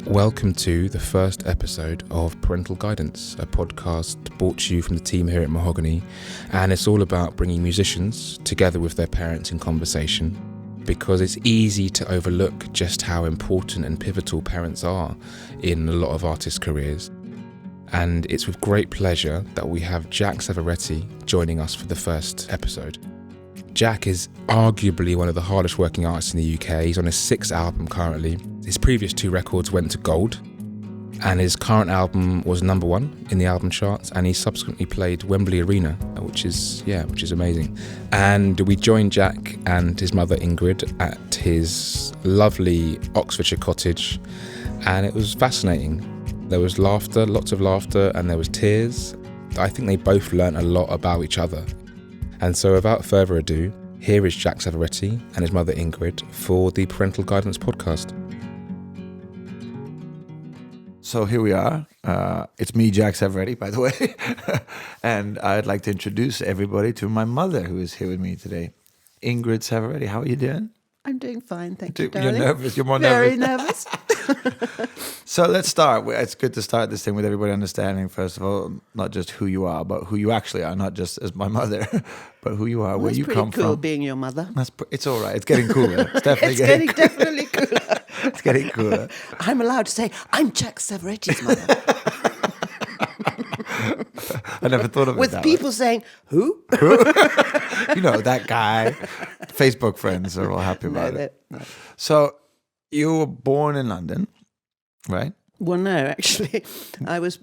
Welcome to the first episode of Parental Guidance, a podcast brought to you from the team here at Mahogany, and it's all about bringing musicians together with their parents in conversation, because it's easy to overlook just how important and pivotal parents are in a lot of artists' careers. And it's with great pleasure that we have Jack Savoretti joining us for the first episode. Jack is arguably one of the hardest working artists in the UK. He's on his 6th album currently. His previous 2 records went to gold, and his current album was number 1 in the album charts, and he subsequently played Wembley Arena, which is amazing. And we joined Jack and his mother Ingrid at his lovely Oxfordshire cottage, and it was fascinating. There was laughter, lots of laughter, and there was tears. I think they both learnt a lot about each other. And so without further ado, here is Jack Savoretti and his mother Ingrid for the Parental Guidance podcast. So here we are. It's me, Jack Savoretti, by the way. And I'd like to introduce everybody to my mother, who is here with me today. Ingrid Savoretti, how are you doing? I'm doing fine, thank you, darling. You're nervous? You're more Very nervous? nervous. So let's start. It's good to start this thing with everybody understanding, first of all, not just who you are, but who you actually are, not just as my mother, but who you are, where you come It's pretty cool from. being your mother. It's all right. It's getting cooler. It's definitely It's getting definitely cooler. It's getting cooler. I'm allowed to say, I'm Jack Savoretti's mother. I never thought of it With that people saying, who? You know, that guy. Facebook friends are all happy about it. No. So you were born in London, right? Well, no, actually, I was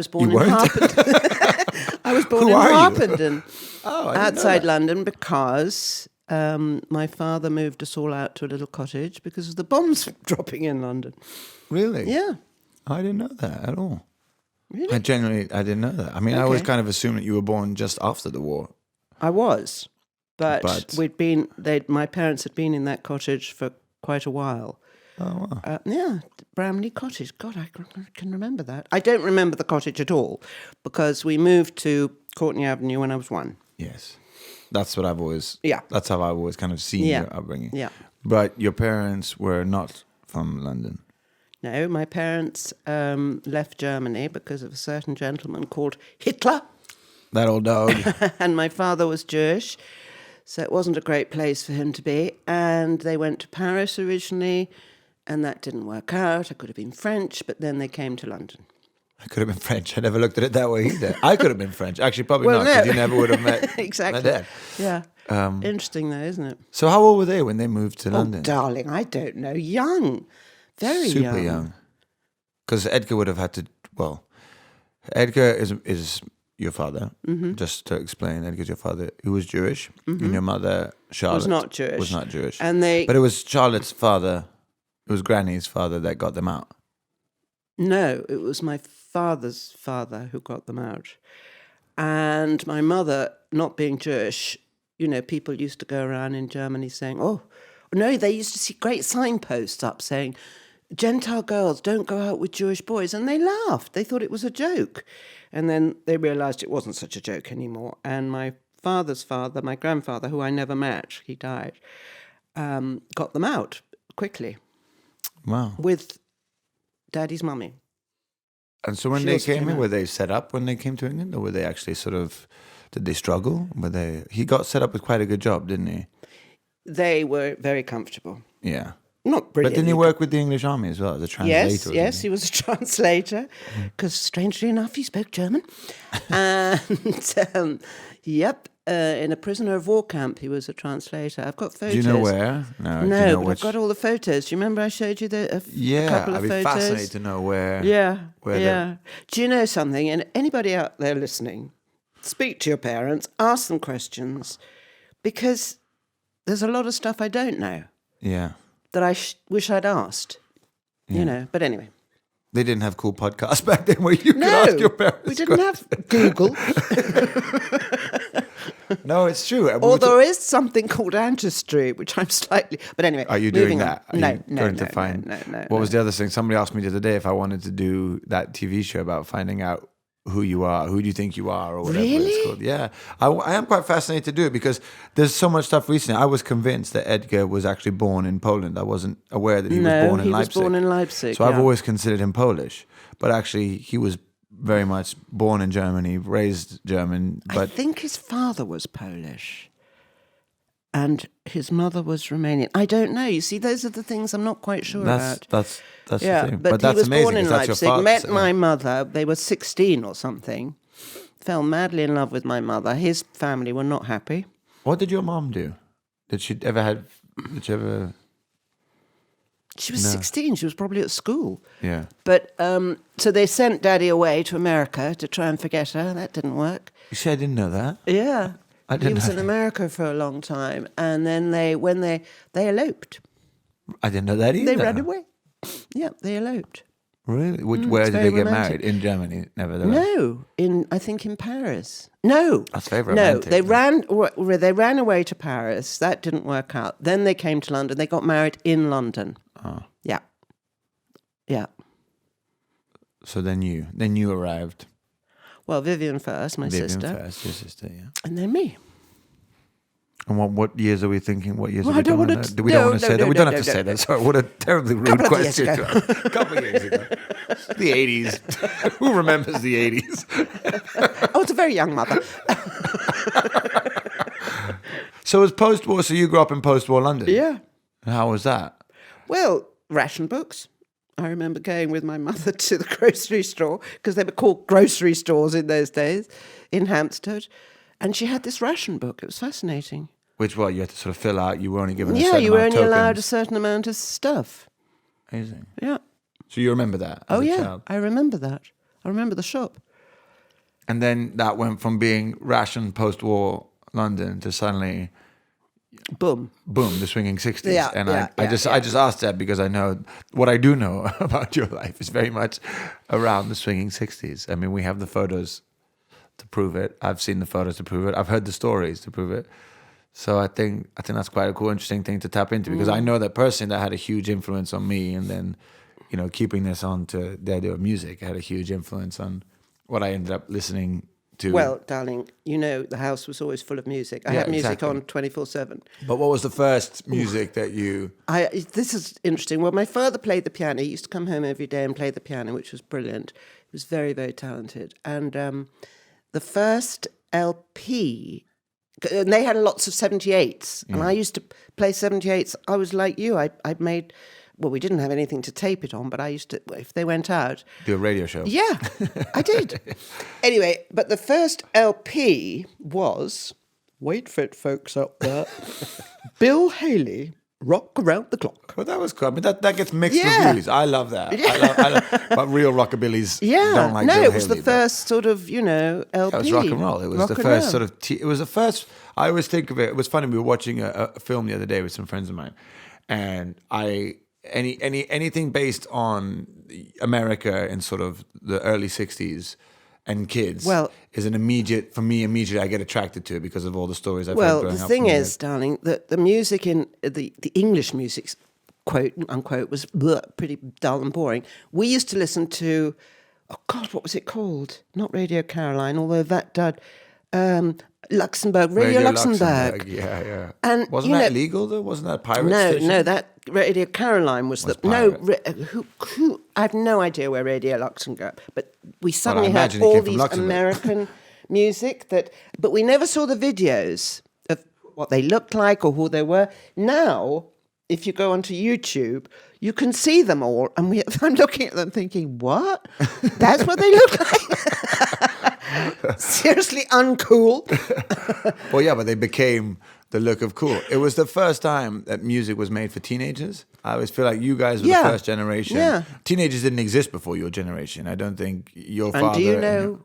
born You in weren't? Harpenden. I was born Who in are you? Harpenden, Oh, I didn't know outside that. London, because my father moved us all out to a little cottage because of the bombs dropping in London. Really? Yeah. I didn't know that at all. Really? I didn't know that. I mean, I Okay. always kind of assumed that you were born just after the war. I was, but But- my parents had been in that cottage for quite a while. Oh, wow. Yeah, Bramley Cottage. God, I can remember that. I don't remember the cottage at all because we moved to Courtney Avenue when I was 1. Yes. That's what I've always... Yeah. That's how I've always kind of seen Yeah. your upbringing. Yeah. But your parents were not from London. No, my parents left Germany because of a certain gentleman called Hitler, That old dog. and my father was Jewish, so it wasn't a great place for him to be. And they went to Paris originally, and that didn't work out. I could have been French, but then they came to London. I could have been French. I never looked at it that way either. I could have been French. Actually, probably Well, not, because no. you never would have met Exactly. my dad. Yeah. Interesting though, isn't it? So how old were they when they moved to London? Oh, darling, I don't know. Young. Very Super young. Because Edgar would have had to... Well, Edgar is your father. Mm-hmm. Just to explain, Edgar's your father, who was Jewish, and your mother, Charlotte, Was not Jewish. Was not Jewish. And they... But it was Charlotte's father, it was Granny's father that got them out. No, it was my father's father who got them out. And my mother, not being Jewish, you know, people used to go around in Germany saying, oh, no, they used to see great signposts up saying, Gentile girls don't go out with Jewish boys. And they laughed. They thought it was a joke. And then they realized it wasn't such a joke anymore. And my father's father, my grandfather, who I never met, he died, got them out quickly Wow. with Daddy's mummy. And so when She they also came came in, out. were they set up when they came to England, or were they actually sort of... Did they struggle? He got set up with quite a good job, didn't he? They were very comfortable. Yeah. Not But brilliant. didn't he work with the English army as well as a translator? Yes, he was a translator, because strangely enough, he spoke German. And, in a prisoner of war camp, he was a translator. I've got photos. Do you know where? No. Do you No, know but which... I've got all the photos. Do you remember I showed you a Yeah, couple I'd of be photos? fascinated to know where... Yeah, where yeah. Do you know something? And anybody out there listening, speak to your parents, ask them questions, because there's a lot of stuff I don't know Yeah. that I wish I'd asked, you know. But anyway. They didn't have cool podcasts back then where you could No, ask your parents. we didn't have Google. No, it's true. Or there is something called Ancestry, which I'm slightly... But anyway, Are you doing moving that? on. Are you No, going to find... no. What was the other thing? Somebody asked me the other day if I wanted to do that TV show about finding out who you are, who do you think you are, or whatever Really? it's called. Yeah, I am quite fascinated to do it because there's so much stuff recently. I was convinced that Edgar was actually born in Poland. I wasn't aware that he was born in he was Leipzig. born in Leipzig. So I've always considered him Polish, but actually he was very much born in Germany, raised German. I But think his father was Polish and his mother was Romanian. I don't know. You see, those are the things I'm not quite sure about. that's the thing. But that's he was amazing. born in 'cause that's your Leipzig, father, met my mother. They were 16 or something. Fell madly in love with my mother. His family were not happy. What did your mom do? Did she ever? She was 16. She was probably at school. Yeah. But so they sent Daddy away to America to try and forget her. That didn't work. You see, I didn't know that. Yeah. I didn't He was know in America for a long time. And then when they eloped. I didn't know that either. They ran away. Yeah, they eloped. Really? Where did very they get romantic. married? In Germany, nevertheless. No, I think in Paris. No, That's very no. romantic. They ran away to Paris. That didn't work out. Then they came to London. They got married in London. Oh. Yeah, yeah. So then you arrived. Well, Vivian first, my Vivian sister, first, your sister, yeah. and then me. And what years are we thinking? What years Well, are we I don't talking wanna about? t- We don't no, want to no, say that. no, We don't no, have to no, say no. that. Sorry, what a terribly rude Couple of years question. ago. A couple of years ago. The 80s. Who remembers the 80s? I was a very young mother. So it was post-war, so you grew up in post-war London? Yeah. And how was that? Well, ration books. I remember going with my mother to the grocery store because they were called grocery stores in those days in Hampstead. And she had this ration book. It was fascinating. Which, you had to sort of fill out. You were only given a Yeah, certain you were amount only of allowed a tokens. certain amount of stuff. Amazing. Yeah. So you remember that Oh, as a yeah. child? I remember that. I remember the shop. And then that went from being rationed post-war London to suddenly, Boom. boom, the swinging 60s. Yeah, And yeah, I just asked that because I know what I do know about your life is very much around the swinging 60s. I mean, we have the photos to prove it. I've seen the photos to prove it. I've heard the stories to prove it. So I think that's quite a cool, interesting thing to tap into because I know that personally that had a huge influence on me. And then, keeping this on to the idea of music had a huge influence on what I ended up listening to. Well, darling, the house was always full of music. I Yeah, had music exactly. on 24/7. But what was the first music that you... This is interesting. Well, my father played the piano. He used to come home every day and play the piano, which was brilliant. He was very, very talented. And the first LP, and they had lots of 78s, and I used to play 78s. I was like you. I made... Well, we didn't have anything to tape it on, but I used to, if they went out... Do a radio show. Yeah, I did. Anyway, but the first LP was, wait for it, folks out there, Bill Haley, Rock Around the Clock. But that was cool. I mean, that gets mixed Yeah. reviews. I love that. I love, but real rockabillys Yeah, don't like no, Bill it was Haley, the first sort of, LP. That was rock and roll. It was Rock the and first roll. sort of... it was the first... I always think of it... It was funny. We were watching a film the other day with some friends of mine. And anything based on America in sort of the early 60s and kids is an immediate... For me, immediately I get attracted to it because of all the stories I've heard Well, growing the up. thing from is, darling, that the music in the English music, quote unquote, was pretty dull and boring. We used to listen to, oh God, what was it called? Not Radio Caroline, although that did. Luxembourg, Radio Luxembourg. Yeah. And Wasn't that illegal though? Wasn't that a pirate station? No, that Radio Caroline was the pirate. who I have no idea where Radio Luxembourg, but we suddenly had imagine it all came from these Luxembourg. American music but we never saw the videos of what they looked like or who they were. Now, if you go onto YouTube, you can see them all, and I'm looking at them thinking, what? That's what they look like? Seriously uncool. Well, yeah, but they became the look of cool. It was the first time that music was made for teenagers. I always feel like you guys were the first generation. Yeah. Teenagers didn't exist before your generation. I don't think your father... And do you know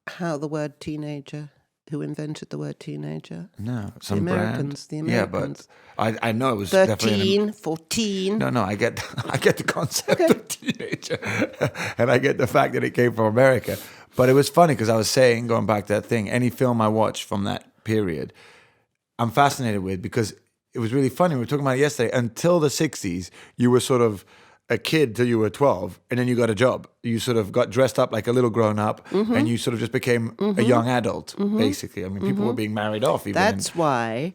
how the word teenager, who invented the word teenager? No, some the Americans. brand. The Yeah, Americans. but I know it was definitely... 13, 14. No, I get the concept of teenager. And I get the fact that it came from America. But it was funny because I was saying, going back to that thing, any film I watch from that period, I'm fascinated with because it was really funny. We were talking about it yesterday. Until the 60s, you were sort of a kid till you were 12, and then you got a job. You sort of got dressed up like a little grown up, and you sort of just became a young adult, basically. I mean, people were being married off. Even That's why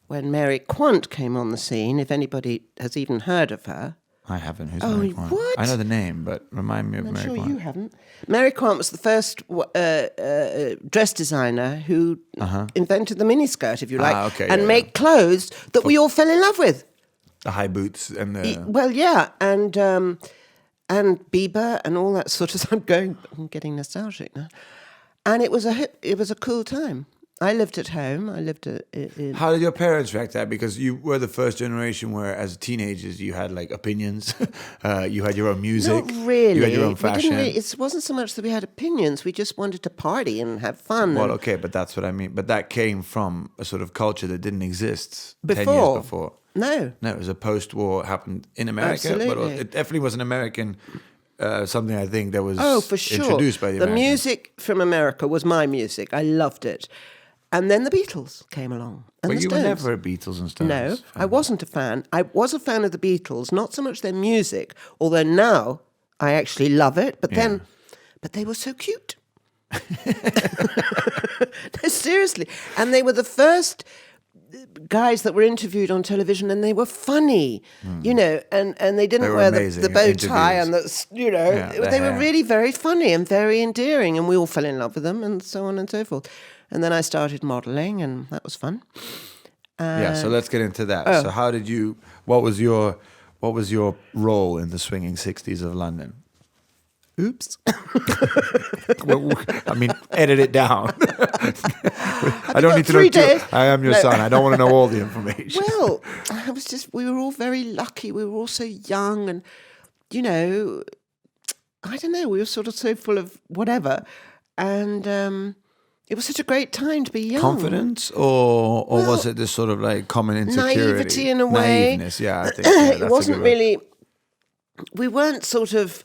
when Mary Quant came on the scene, if anybody has even heard of her, I haven't. Who's Mary Quant? what? I know the name, but remind me of I'm Mary sure Quant. you haven't. Mary Quant was the first dress designer who invented the miniskirt, if you like, okay, and yeah, make clothes that we all fell in love with. The high boots and the... Well, yeah, and Bieber and all that sort of. I'm getting nostalgic now, and it was a cool time. I lived at home. I lived in. How did your parents react to that? Because you were the first generation where, as teenagers, you had like opinions. You had your own music. Not really. You had your own We fashion. didn't really, it wasn't so much that we had opinions. We just wanted to party and have fun. Well, and okay, but that's what I mean. But that came from a sort of culture that didn't exist 10 Before. years before. No. No, it was a post-war, happened in America. But Absolutely. it definitely was an American, something I think that was For sure. introduced by the Americans. music from America was my music. I loved it. And then the Beatles came along. And But the you were Stones. never a Beatles and Stones No, fan. I wasn't a fan. I was a fan of the Beatles, not so much their music, although now I actually love it. But but they were so cute. No, seriously. And they were the first guys that were interviewed on television, and they were funny, you know, and they didn't They were wear amazing the bow in tie and interviews. The they were hair. really very funny and very endearing, and we all fell in love with them and so on and so forth. And then I started modelling, and that was fun. Yeah, so let's get into that. Oh. So how did you, what was your role in the swinging 60s of London? Oops. Well, I mean, edit it down. I don't got need to know 3 days. I am your No. son. I don't want to know all the information. Well, we were all very lucky. We were all so young, and, you know, I don't know, we were sort of so full of whatever. And it was such a great time to be young. Confidence, or Well, was it this sort of like common insecurity? Naivety in a way. Naiveness, yeah. I think that's It a wasn't good word. really, we weren't sort of,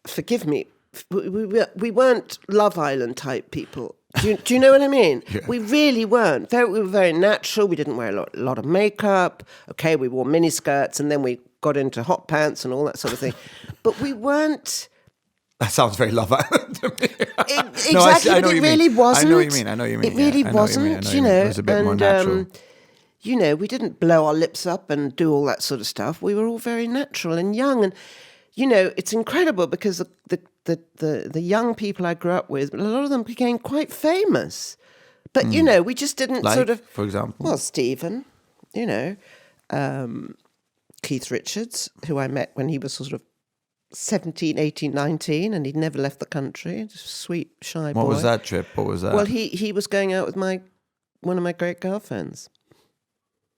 forgive me, we weren't Love Island type people. Do you know what I mean? Yeah. We really weren't. We were very natural. We didn't wear a lot of makeup. Okay, we wore mini skirts, and then we got into hot pants and all that sort of thing. But we weren't. That sounds very Love Island to me. Exactly, No, I know but what it you really mean. wasn't. I know what you mean. I know what you mean. It really Yeah, I know what you mean. I wasn't, know what you you mean. know. It was a bit more natural. You know, we didn't blow our lips up and do all that sort of stuff. We were all very natural and young, and you know, it's incredible because the young people I grew up with, a lot of them became quite famous. But you know, we just didn't Like, sort of. for example? Well, Stephen, you know, Keith Richards, who I met when he was sort of 17, 18, 19, and he'd never left the country. Just a sweet, shy boy. What was that trip? What was that? Well, he was going out with one of my great girlfriends.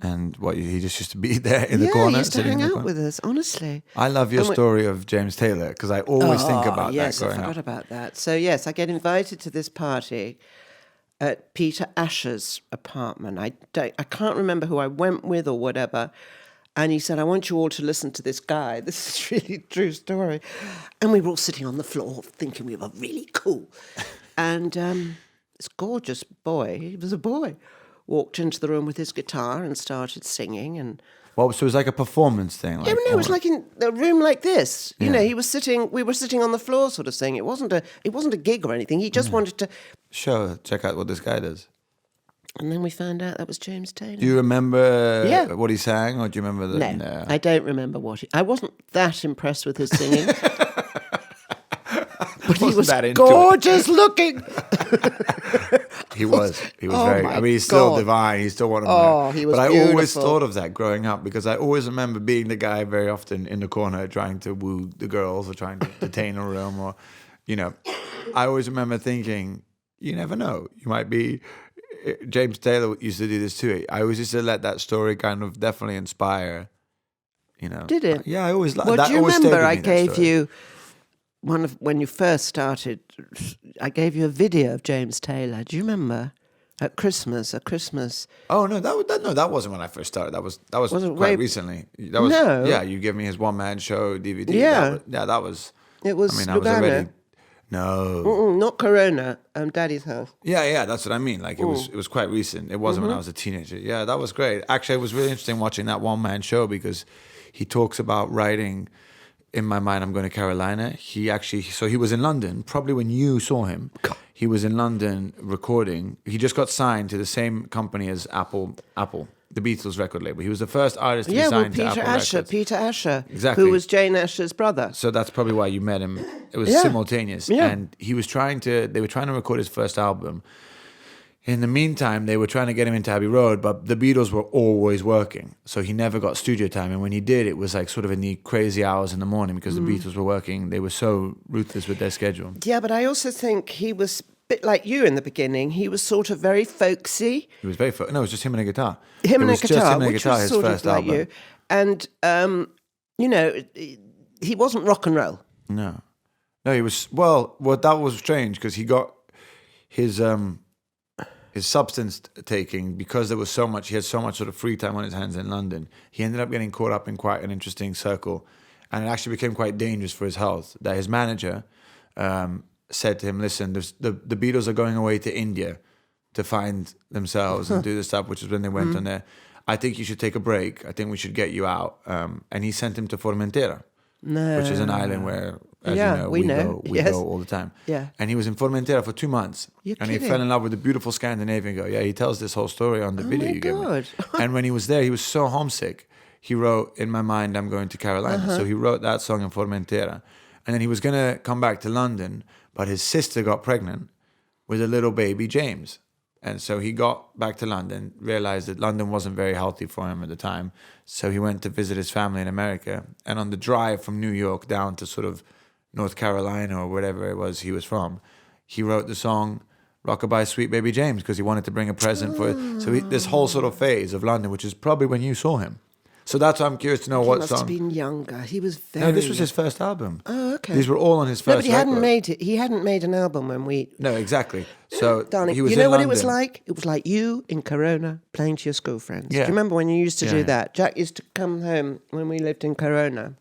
And what, he just used to be there in the Yeah, corner? he used to sitting in hang the out corner? with us, honestly. I love your And we- story of James Taylor, because I always think about yes, that I growing forgot up. about that. So, yes, I get invited to this party at Peter Asher's apartment. I can't remember who I went with or whatever. And he said, I want you all to listen to this guy. This is really a true story. And we were all sitting on the floor thinking we were really cool. And this gorgeous boy, he was a boy, walked into the room with his guitar and started singing. And Well, so it was like a performance thing. Like, yeah, no, it was like in a room like this. You Yeah. know, we were sitting on the floor sort of thing. It wasn't a gig or anything. He just wanted to. Sure, check out what this guy does. And then we found out that was James Taylor. Do you remember Yeah. what he sang, or do you remember the... No, I don't remember I wasn't that impressed with his singing. But he Wasn't was that into it. gorgeous looking. He was Oh very... my I mean, he's still God. divine. He's still one of Oh, he was But I always beautiful. thought of that growing up, because I always remember being the guy very often in the corner trying to woo the girls or trying to detain a room, or, you know, I always remember thinking, you never know. You might be... James Taylor used to do this too. I always used to let that story kind of definitely inspire, you know. Did it? Yeah, I always... Well, that do you always stayed remember with I me, that gave story. you when you first started, I gave you a video of James Taylor. Do you remember? At Christmas, Oh no, that wasn't when I first started. That was Was it quite way- recently. That was No. yeah. You gave me his one man show DVD. Yeah. That was. It was I mean, I was Lugano. already. No. Not Corona. Daddy's house. Yeah. That's what I mean. Like it was quite recent. It wasn't when I was a teenager. Yeah, that was great. Actually, it was really interesting watching that one man show, because he talks about writing In My Mind, I'm Going to Carolina, he was in London, probably when you saw him. He was in London recording. He just got signed to the same company as Apple, the Beatles record label. He was the first artist to be signed to Apple Records. Peter Asher, Exactly. who was Jane Asher's brother. So that's probably why you met him. It was simultaneous. Yeah. And they were trying to record his first album. In the meantime, they were trying to get him into Abbey Road, but the Beatles were always working. So he never got studio time. And when he did, it was like sort of in the crazy hours in the morning because the Beatles were working. They were so ruthless with their schedule. Yeah, but I also think he was a bit like you in the beginning. He was sort of very folksy. He was very no, it was just him and a guitar. Him and a Just guitar, him and a which guitar, was his sort first of like album. you. And, you know, he wasn't rock and roll. No, he was that was strange because he got his substance taking because there was so much. He had so much sort of free time on his hands in London. He ended up getting caught up in quite an interesting circle, and it actually became quite dangerous for his health. That his manager said to him, "Listen, the Beatles are going away to India to find themselves and do this stuff," which is when they went on there. I think you should take a break. I think we should get you out. And he sent him to Formentera. No. Which is an island where, as Yeah, you know, we know. we Yes. go all the time. Yeah. And he was in Formentera for 2 months. You're and he kidding. fell in love with a beautiful Scandinavian girl. Yeah, he tells this whole story on the video my you gave me. God. And when he was there, he was so homesick. He wrote, "In My Mind, I'm Going to Carolina." So he wrote that song in Formentera. And then he was going to come back to London, but his sister got pregnant with a little baby, James. And so he got back to London, realized that London wasn't very healthy for him at the time. So he went to visit his family in America. And on the drive from New York down to sort of North Carolina or wherever it was he was from, he wrote the song Rockabye Sweet Baby James because he wanted to bring a present for it. So this whole sort of phase of London, which is probably when you saw him. So that's why I'm curious to know He what must song. have been younger. He was very No, this was his first album. Oh, okay. These were all on his No, first but he hadn't record. made it. He hadn't made an album when we... No, exactly. So Darling, he was you know in what London. it was like? It was like you in Corona playing to your school friends. Yeah. Do you remember when you used to Yeah, do yeah. that? Jack used to come home when we lived in Corona.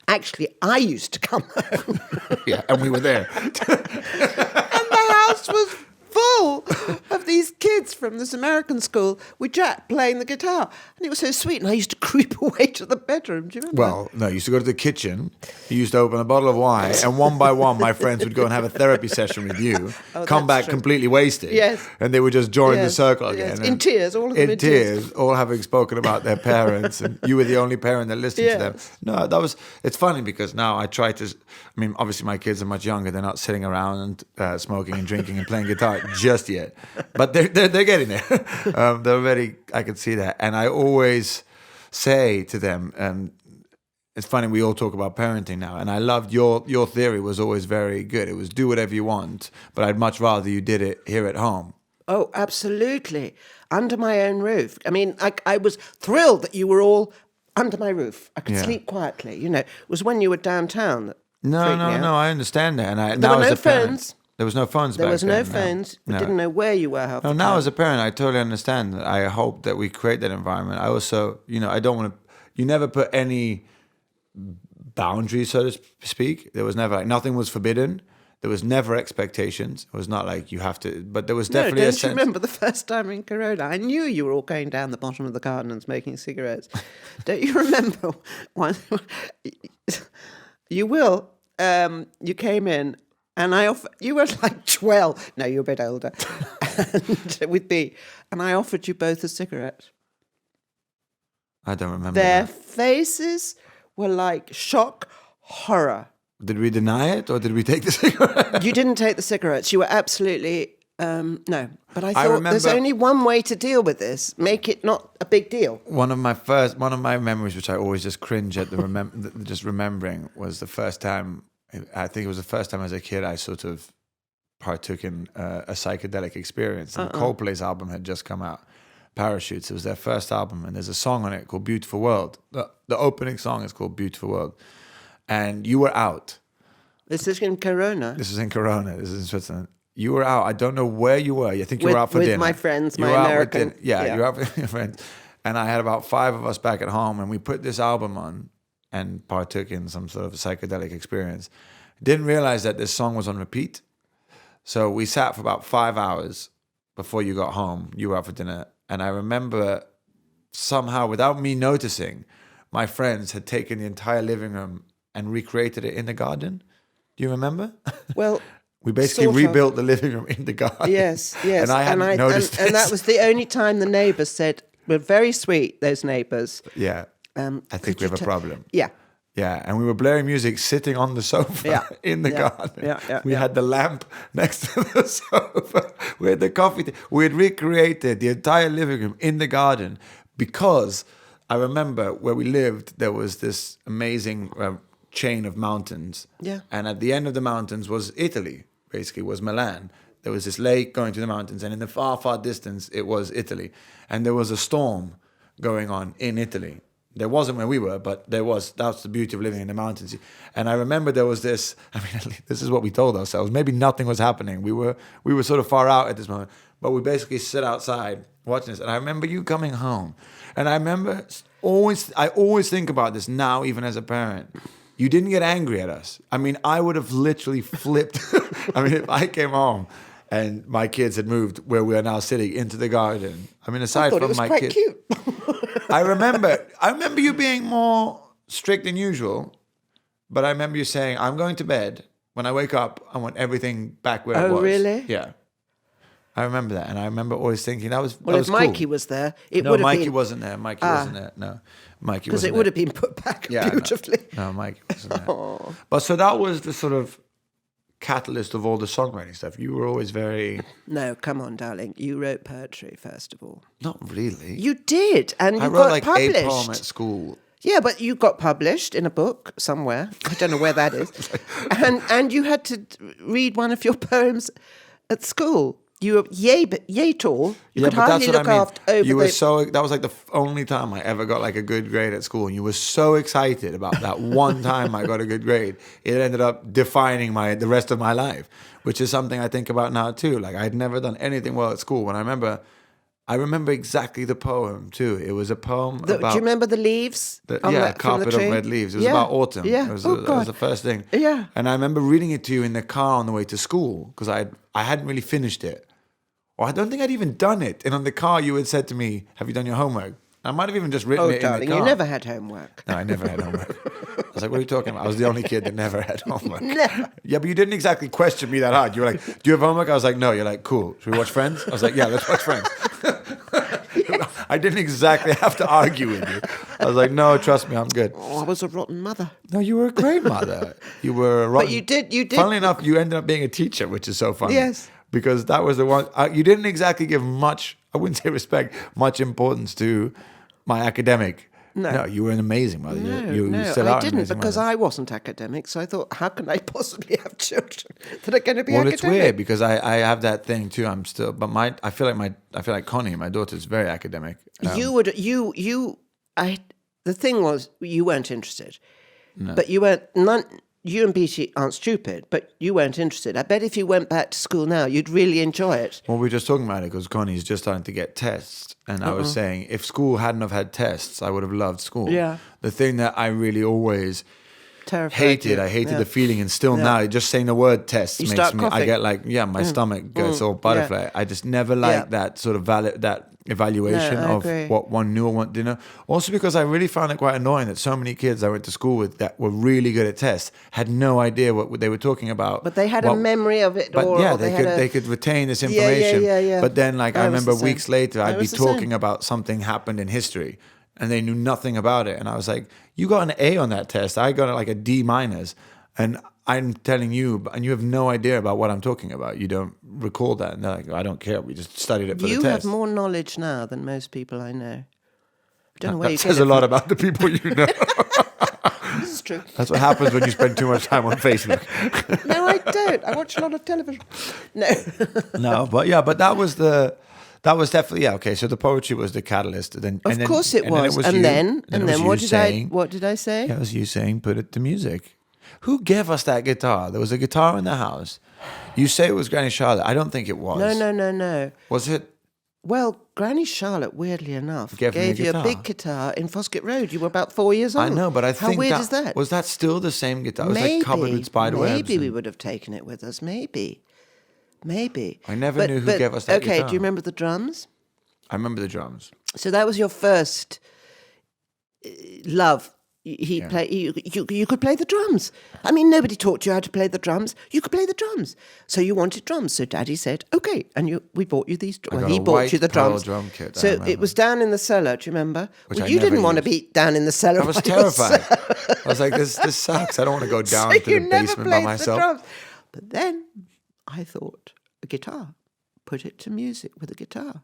Actually, I used to come home. Yeah, and we were there. And the house was full of these kids from this American school with Jack playing the guitar. And it was so sweet. And I used to creep away to the bedroom. Do you remember? Well, no, you used to go to the kitchen. You used to open a bottle of wine, and one by one, my friends would go and have a therapy session with you. Come that's back true. completely wasted. Yes. And they would just join the Yes, circle yes. again. In and- tears, all of them in tears. all having spoken about their parents, and you were the only parent that listened to them. Yes. No, it's funny because now I try to. I mean, obviously my kids are much younger. They're not sitting around and smoking and drinking and playing guitar just yet, but they're getting there. They're already. I can see that, and I always say to them, it's funny, we all talk about parenting now, and I loved your theory was always very good. It was do whatever you want, but I'd much rather you did it here at home. Oh, absolutely. Under my own roof. I mean, I was thrilled that you were all under my roof. I could Yeah. sleep quietly. You know, it was when you were downtown that No, freaked me out. no, I understand that. And There now were as no a parent, phones. there was no phones There back was then, no phones. We didn't know where you were half No, the now time. as a parent, I totally understand that. I hope that we create that environment. I also, I don't want to, you never put any boundaries, so to speak. There was never, nothing was forbidden. There was never expectations. It was not like you have to, but there was No, definitely a don't you sense. remember the first time in Corona? I knew you were all going down the bottom of the garden and smoking cigarettes. Don't you remember one? You will. You came in and you were like 12. No, you're a bit older. And with me. And I offered you both a cigarette. I don't remember. Their That. faces were like shock, horror. Did we deny it or did we take the cigarette? You didn't take the cigarettes. You were absolutely no. But I I thought there's remember- only one way to deal with this. Make it not a big deal. One of my memories, which I always just cringe at just remembering, was the first time. I think it was the first time as a kid I sort of partook in a psychedelic experience. And Coldplay's album had just come out, Parachutes. It was their first album, and there's a song on it called "Beautiful World." The opening song is called "Beautiful World," and you were out. This is in Corona. This is in Corona. This is in Switzerland. You were out. I don't know where you were. I think you With- were out for with dinner. my friends, You my were out with American- dinner. Yeah, yeah. you were out with your friends. And I had about 5 of us back at home, and we put this album on and partook in some sort of a psychedelic experience. Didn't realize that this song was on repeat. So we sat for about 5 hours before you got home. You were out for dinner. And I remember somehow, without me noticing, my friends had taken the entire living room and recreated it in the garden. Do you remember? Well, We basically sort of. rebuilt the living room in the garden. Yes. And I hadn't noticed and that this. was the only time the neighbours said, "We're very sweet, those neighbours." Yeah. I think we have a problem. Yeah. Yeah, and we were blaring music sitting on the sofa Yeah. in the Yeah. garden. Yeah. We had the lamp next to the sofa. We had the coffee. We had recreated the entire living room in the garden because I remember where we lived, there was this amazing chain of mountains. Yeah. And at the end of the mountains was Italy, basically, was Milan. There was this lake going to the mountains, and in the far, far distance, it was Italy. And there was a storm going on in Italy. There wasn't where we were, but there was. That's the beauty of living in the mountains. And I remember there was this. I mean, this is what we told ourselves. Maybe nothing was happening. We were sort of far out at this moment, but we basically sit outside watching this. And I remember you coming home, and I remember I always think about this now, even as a parent. You didn't get angry at us. I mean, I would have literally flipped. I mean, if I came home and my kids had moved where we are now sitting into the garden. I mean, aside I thought from it was my quite kids. cute. I remember you being more strict than usual, but I remember you saying, "I'm going to bed. When I wake up, I want everything back where it was." Oh, really? Yeah. I remember that, and I remember always thinking that was Well, that if was cool. Mikey was there, it No, would have Mikey been... wasn't there. Mikey wasn't there. No, Mikey Because wasn't it would there. have been put back Yeah, beautifully. No, Mikey wasn't there. But so that was the sort of catalyst of all the songwriting stuff. You were always very... No, come on, darling. You wrote poetry, first of all. Not really. You did, and you I got wrote like published. a poem at school. Yeah, but you got published in a book somewhere. I don't know where that is. And you had to read one of your poems at school. You were yay tall. You could hardly look after over You were the... that was like the only time I ever got like a good grade at school, and you were so excited about that one time I got a good grade. It ended up defining the rest of my life, which is something I think about now too. Like I'd never done anything well at school, and I remember exactly the poem too. It was a poem about... Do you remember the leaves? a from carpet the of tree? red leaves. It was Yeah, about autumn. Yeah. It was, Oh, it was God. the first thing. Yeah. And I remember reading it to you in the car on the way to school because I hadn't really finished it. Or I don't think I'd even done it. And on the car, you had said to me, "Have you done your homework?" I might have even just written Oh, it darling, in the car. you never had homework. No, I never had homework. I was like, "What are you talking about?" I was the only kid that never had homework. Never. Yeah, but you didn't exactly question me that hard. You were like, "Do you have homework?" I was like, "No." You're like, "Cool. Should we watch Friends?" I was like, "Yeah, let's watch Friends." I didn't exactly have to argue with you. I was like, "No, trust me, I'm good." Oh, I was a rotten mother. No, you were a great mother. You were a rotten... you did- Funnily enough, you ended up being a teacher, which is so funny. Yes. Because that was the one... you didn't exactly give much, I wouldn't say respect, much importance to my academic. No. You were an amazing mother. You No, still are I an didn't amazing because mother. I wasn't academic. So I thought, how can I possibly have children that are going to be Well, academic? it's weird because I have that thing too. I'm still... But I feel like Connie, my daughter, is very academic. The thing was, you weren't interested. But you and Beatty aren't stupid, but you weren't interested. I bet if you went back to school now, you'd really enjoy it. Well, we were just talking about it because Connie's just starting to get tests. And I was saying, if school hadn't have had tests, I would have loved school. Yeah. The thing that I really always Terrified hated, you. I hated Yeah. the feeling. And still Yeah. now, just saying the word tests You makes start me, I coughing. get like, my stomach gets all butterfly. I just never liked that sort of that evaluation No, I of agree. what one knew or what didn't know. Also because I really found it quite annoying that so many kids I went to school with that were really good at tests had no idea what they were talking about. But they had a memory of it. But or they could retain this information. Yeah. But then, like, I was remember the same. weeks later, I I'd be was the same. talking about something happened in history, and they knew nothing about it. And I was like, "You got an A on that test. I got like a D minus, and I'm telling you, and you have no idea about what I'm talking about. You don't recall that." And they're like, "I don't care. We just studied it for You the have test." more knowledge now than most people I know. I don't know where That you says get a it lot from. about the people you know. This is true. That's what happens when you spend too much time on Facebook. No, I don't. I watch a lot of television. No. No, but that was definitely okay. So the poetry was the catalyst. Of course it was. you. And then it was you saying, what did I say? Yeah, it was you saying, "Put it to music." Who gave us that guitar? There was a guitar in the house. You say it was Granny Charlotte. I don't think it was. No. Was it? Well, Granny Charlotte, weirdly enough, Gave me a gave you a guitar. big guitar in Foskett Road. You were about 4 years old. I know, but I think How weird is that? Was that still the same guitar? It was like covered with spider webs. Maybe we and- would have taken it with us. Maybe. I never knew who gave us that Okay, guitar. do you remember the drums? I remember the drums. So that was your first love. You could play the drums. I mean, nobody taught you how to play the drums. You could play the drums. So you wanted drums. So Daddy said, okay. And we bought you these. Well, he bought you the drums. Drum kit, so it was down in the cellar. Do you remember? Well, you didn't want to be down in the cellar. I was terrified. I was like, this sucks. I don't want to go down to the basement by myself. The drums. But then I thought, a guitar. Put it to music with a guitar.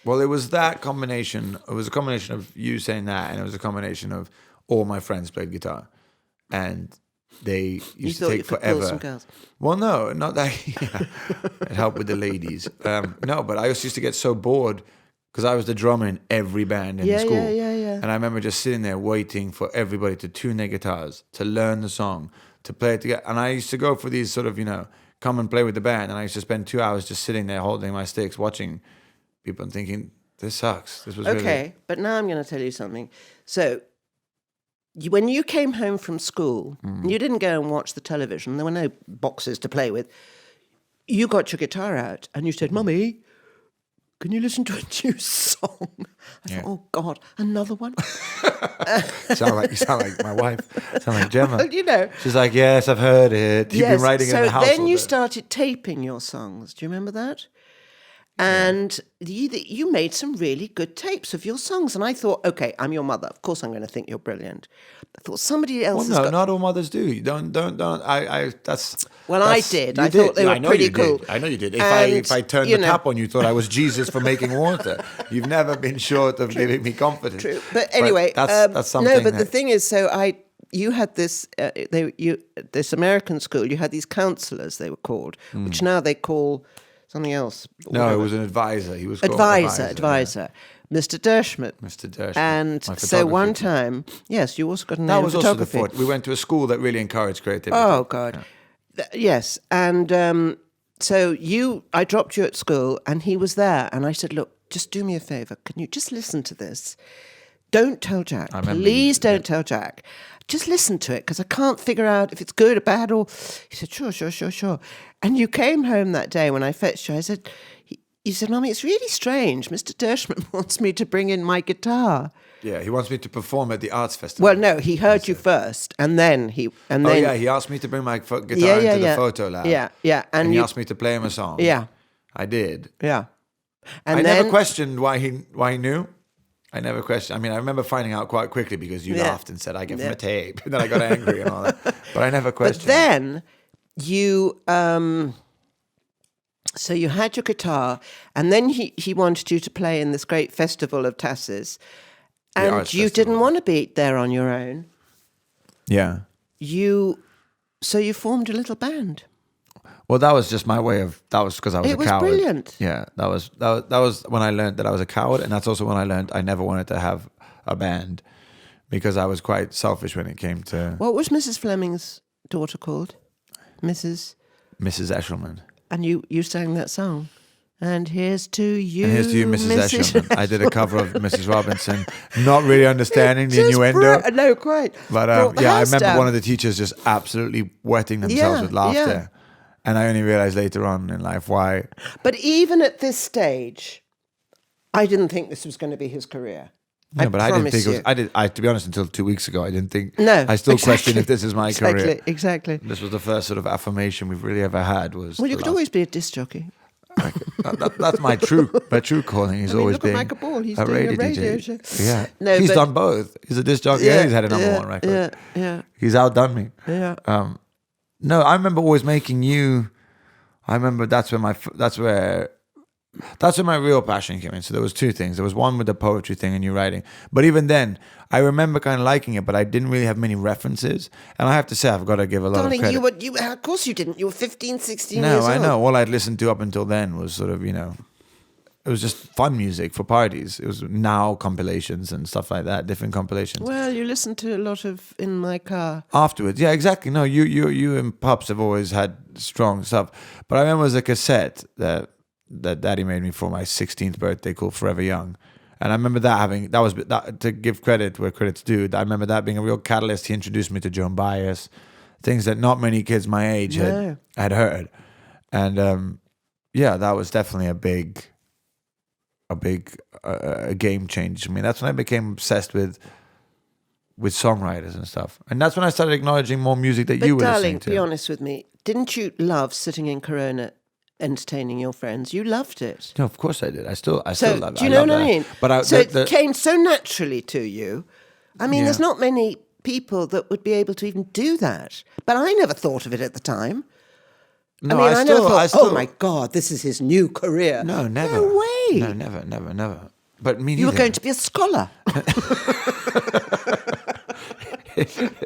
Well, it was that combination. It was a combination of you saying that, and it was a combination of all my friends played guitar, and they used to take forever. Pull some girls. Well, no, not that. Yeah, it helped with the ladies. No, but I used to get so bored because I was the drummer in every band in the school. Yeah. And I remember just sitting there waiting for everybody to tune their guitars, to learn the song, to play it together. And I used to go for these sort of, come and play with the band. And I used to spend 2 hours just sitting there holding my sticks, watching people and thinking, this sucks. This was okay. But now I'm going to tell you something. So when you came home from school, you didn't go and watch the television. There were no boxes to play with. You got your guitar out and you said, Mummy, can you listen to a new song? I thought, oh, God, another one? You sound like my wife. You sound like Gemma. Well, She's like, yes, I've heard it. You've been writing it in the house. So then you started taping your songs. Do you remember that? And you made some really good tapes of your songs. And I thought, okay, I'm your mother. Of course I'm going to think you're brilliant. I thought somebody else has got... not all mothers do. You don't. I did. I thought they were pretty cool. I know you did. If I turned the tap on you, thought I was Jesus for making water. You've never been short of giving me confidence. True. But anyway, that's something. No, but the thing is, you had this, this American school, you had these counselors, they were called, which now they call... something else. No, it was an advisor. He was called advisor. Yeah. Mr. Dershman. And so one time, yes, you also got a name. That was also the thought. We went to a school that really encouraged creativity. Oh, God. Yeah. Yes. And so I dropped you at school and he was there. And I said, look, just do me a favor. Can you just listen to this? Don't tell Jack. Please don't tell Jack. Just listen to it because I can't figure out if it's good or bad. Or he said, sure. And you came home that day when I fetched you. I said, you said, Mummy, it's really strange. Mr. Dershman wants me to bring in my guitar. Yeah, he wants me to perform at the arts festival. Well, no, he heard you first, and then he asked me to bring my guitar into the photo lab. Yeah, and he asked me to play him a song. Yeah, I did. Yeah, and I never questioned why he knew. I never questioned. I mean, I remember finding out quite quickly because you laughed and said, I get from a tape. And then I got angry and all that. But I never questioned. But then you... so you had your guitar, and then he wanted you to play in this great festival of Tasses. And you didn't want to be there on your own. Yeah. So you formed a little band. Well, that was just my way of. That was because I was a coward. It was brilliant. Yeah, that was when I learned that I was a coward, and that's also when I learned I never wanted to have a band because I was quite selfish when it came to. What was Mrs. Fleming's daughter called? Mrs. Eshelman. And you sang that song. And here's to you, Mrs. Eshelman. I did a cover of Mrs. Robinson, not really understanding the innuendo. No, quite. But I remember one of the teachers just absolutely wetting themselves with laughter. Yeah. And I only realized later on in life why. But even at this stage, I didn't think this was going to be his career. Yeah, but I didn't think it was. To be honest, until 2 weeks ago, I didn't think. No, I still question if this is my career. Exactly. This was the first sort of affirmation we've really ever had. Well, you could always be a disc jockey. That's my true calling. He's always been Michael Ball. He's doing a radio show. Yeah, he's done both. He's a disc jockey and he's had a number one record. Yeah. He's outdone me. Yeah. No, I remember always making you. I remember that's where my real passion came in. So there was two things. There was one with the poetry thing and you writing. But even then, I remember kind of liking it, but I didn't really have many references. And I have to say, I've got to give a lot of credit. Of course you didn't. You were 15, 16 years old. No, I know. All I'd listened to up until then was sort of, it was just fun music for parties. It was Now compilations and stuff like that, different compilations. Well, you listened to a lot of In My Car. Afterwards, yeah, exactly. No, you and Pups have always had strong stuff. But I remember it was a cassette that Daddy made me for my 16th birthday called Forever Young. And I remember that to give credit where credit's due, I remember that being a real catalyst. He introduced me to Joan Baez, things that not many kids my age had heard. And that was definitely a big game change. I mean, that's when I became obsessed with with songwriters and stuff. And that's when I started acknowledging more music that But you were darling, listening to. be honest with me. Didn't you love sitting in Corona entertaining your friends? You loved it. No, of course I did. I still love it. Do you know what I mean? But so it came so naturally to you. I mean, Yeah. there's not many people that would be able to even do that. But I never thought of it at the time. no, I mean, I never thought, still, oh my God, this is his new career. No, never. No way. No, never. But me neither. You were going to be a scholar.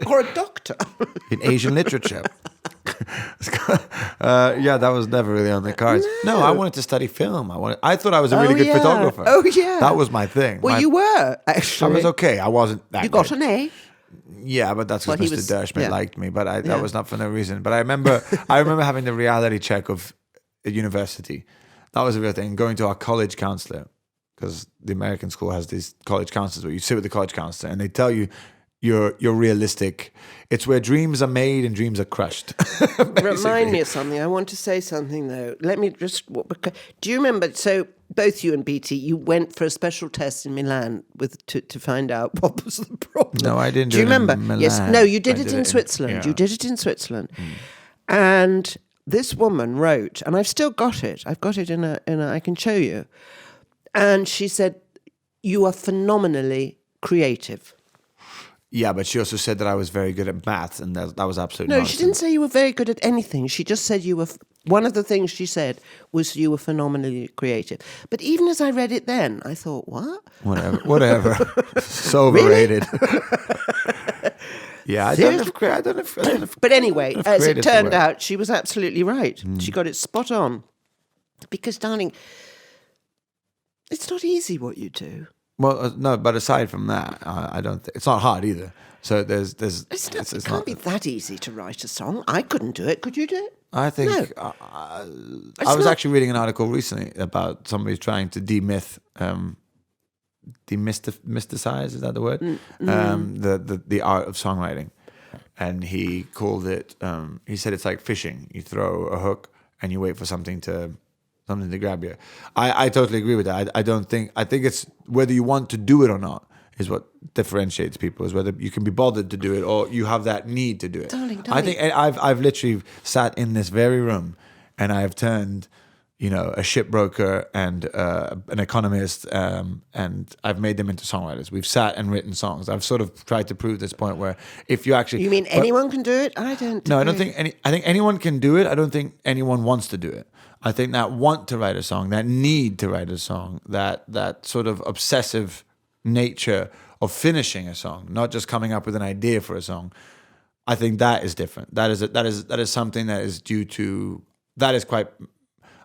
Or a doctor. in Asian literature. Yeah, that was never really on the cards. No, I wanted to study film. I thought I was a really good photographer. Oh, yeah. That was my thing. Well, you were, I actually. was okay. I wasn't that You got good. an A. Yeah, but that's Well, because he Mr. was- Dershman yeah. liked me. But Yeah. that was not for no reason. But I remember having the reality check of a university. That was a real thing. Going to our college counselor, because the American school has these college counselors where you sit with the college counselor and they tell you you're realistic. It's where dreams are made and dreams are crushed. Remind me of something. I want to say something, though. Let me just... Do you remember... So both you and BT, you went for a special test in Milan to find out what was the problem. No, I didn't Do you do it in remember? Yes. Milan. No, you did I it did in it in- Switzerland. yeah. You did it in Switzerland. And this woman wrote, and I've still got it. I've got it in a I can show you. And she said, you are phenomenally creative. Yeah, but she also said that I was very good at math, and that was absolutely No, nonsense. she didn't say you were very good at anything. She just said you were... One of the things she said was you were phenomenally creative. But even as I read it then, I thought, what? Whatever. So overrated. Yeah, I don't know. But anyway, Of as it creative turned work. out, she was absolutely right. She got it spot on. Because, darling, it's not easy what you do. Well, no, but aside from that, I don't think it's not hard either. So there's It can't be that easy to write a song. I couldn't do it. Could you do it? I think No. I was actually reading an article recently about somebody trying to demysticize, is that the word? The art of songwriting, and he called it. He said it's like fishing. You throw a hook and you wait for something to grab you. I totally agree with that. I think it's whether you want to do it or not is what differentiates people, is whether you can be bothered to do it or you have that need to do it. Darling. I think I've literally sat in this very room and I've turned, a shipbroker and an economist, and I've made them into songwriters. We've sat and written songs. I've sort of tried to prove this point where if you actually... You mean anyone can do it? I don't No, I don't agree. think I think anyone can do it. I don't think anyone wants to do it. I think that want to write a song, that need to write a song, that sort of obsessive nature of finishing a song, not just coming up with an idea for a song. I think that is different. That is something that is due to... That is quite...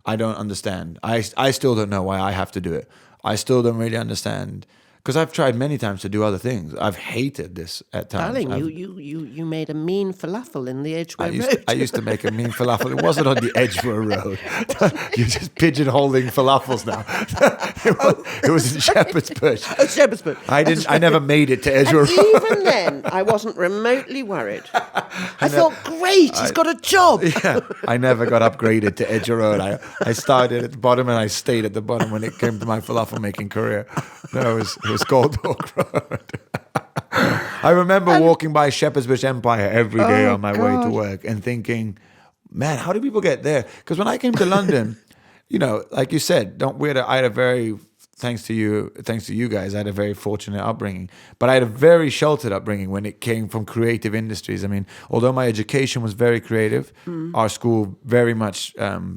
I don't understand. I still don't know why I have to do it. I still don't really understand, because I've tried many times to do other things. I've hated this at times. Darling, I've- you made a mean falafel in the Edgware Road. I used to make a mean falafel. It wasn't on the Edgware Road. You're just pigeonholing falafels now. It was in Shepherd's Bush. Oh, Shepherd's Bush. I never made it to Edgware And Road. even then, I wasn't remotely worried. I thought, great, he's got a job. Yeah, I never got upgraded to Edgware Road. I started at the bottom and I stayed at the bottom when it came to my falafel making career. No, it was Gold Hawk Road. I remember walking by Shepherd's Bush Empire every day on my way to work and thinking, man, how do people get there? Because when I came to London, like you said, I had a very... Thanks to you guys, I had a very fortunate upbringing. But I had a very sheltered upbringing when it came from creative industries. I mean, although my education was very creative, our school very much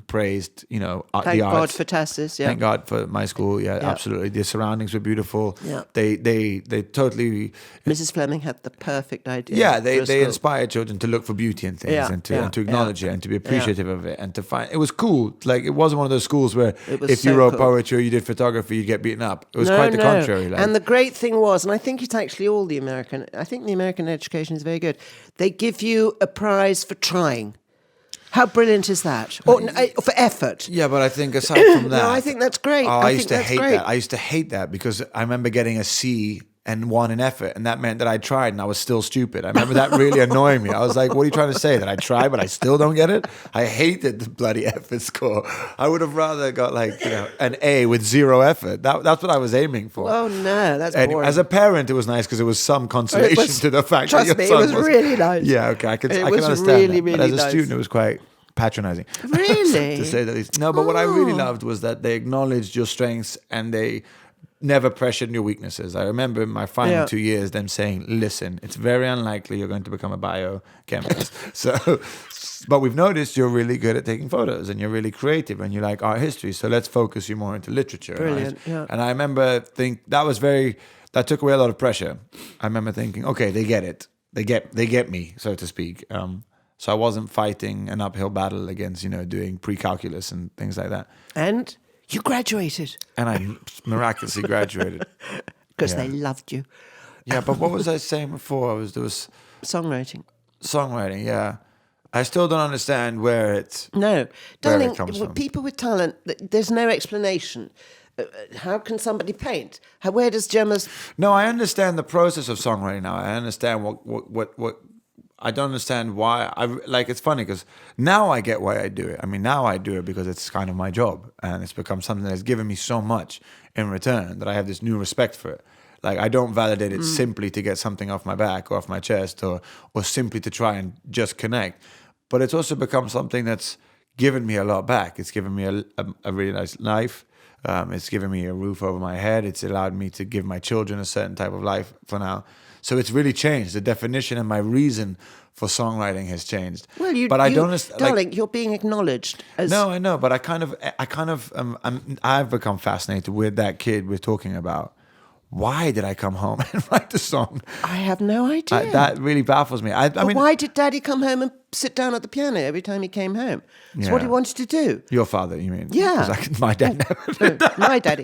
praised, Thank the arts. God for Tassis, yeah. Thank God for my school. Yeah, absolutely. The surroundings were beautiful. Yeah. They totally... Mrs. Fleming had the perfect idea. Yeah, for they a school. inspire children to look for beauty in things Yeah, and to yeah, acknowledge yeah. it and to be appreciative of it and to find... It was cool. Like, it wasn't one of those schools where It was if you so wrote cool. poetry or you did photography, you get beaten up. It was quite the contrary. Like, And the great thing was, and I think it's actually all the American, I think the American education is very good. They give you a prize for trying. How brilliant is that? Or for effort. yeah, but I think aside from that... No, I think that's great. Oh, I think used to that's hate great. that. I used to hate that because I remember getting a C and won in effort. And that meant that I tried and I was still stupid. I remember that really annoying me. I was like, what are you trying to say? That I tried, but I still don't get it? I hated the bloody effort score. I would have rather got like, an A with 0 effort. That's what I was aiming for. Oh, no, that's And boring. as a parent, it was nice because it was some consolation to the fact that Trust your me, it son was really nice. Yeah, okay, I can was understand really, that. really But as a nice. student, it was quite patronizing. Really? To say the least. No, but what I really loved was that they acknowledged your strengths and they never pressured your weaknesses. I remember in my final 2 years them saying, listen, it's very unlikely you're going to become a biochemist. But we've noticed you're really good at taking photos and you're really creative and you like art history. So let's focus you more into literature. Brilliant, yeah. And I remember that took away a lot of pressure. I remember thinking, okay, they get it. They get me, so to speak. So I wasn't fighting an uphill battle against, doing pre-calculus and things like that. And you graduated. And I miraculously graduated. Because they loved you. Yeah, but what was I saying before? There was Songwriting. songwriting, yeah. I still don't understand where it Darling, comes from. people with talent, there's no explanation. How can somebody paint? Where does Gemma's... No, I understand the process of songwriting now. I understand what I don't understand why. It's funny because now I get why I do it. I mean, now I do it because it's kind of my job and it's become something that has given me so much in return that I have this new respect for it. Like, I don't validate it simply to get something off my back or off my chest or simply to try and just connect. But it's also become something that's given me a lot back. It's given me a really nice life. It's given me a roof over my head. It's allowed me to give my children a certain type of life for now. So it's really changed. The definition and my reason for songwriting has changed. Well, I don't understand. Darling, you're being acknowledged. No, I know, but I've become fascinated with that kid we're talking about. Why did I come home and write the song? I have no idea. That really baffles me. I mean, why did Daddy come home and sit down at the piano every time he came home? It's what he wanted to do. Your father, you mean? Yeah. 'Cause my dad never did that. My daddy.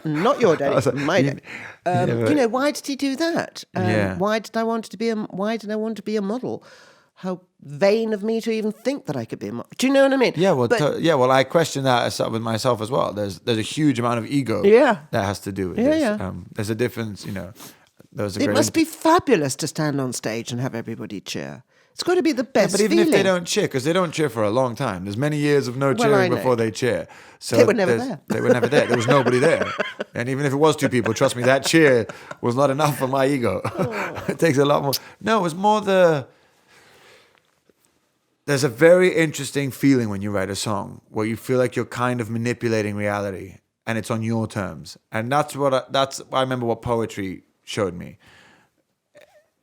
Not your daddy, like, my daddy. Why did he do that? Why did I want to be a model? How vain of me to even think that I could be a model. Do you know what I mean? Yeah, well, I question that with myself as well. There's a huge amount of ego that has to do with this. Yeah. There's a difference, It must be fabulous to stand on stage and have everybody cheer. It's got to be the best but even feeling. if they don't cheer, because they don't cheer for a long time. There's many years of no cheering before they cheer. So they were never there. They were never there. There was nobody there. And even if it was 2 people, trust me, that cheer was not enough for my ego. It takes a lot more. No, it was more there's a very interesting feeling when you write a song where you feel like you're kind of manipulating reality and it's on your terms. And I remember what poetry showed me.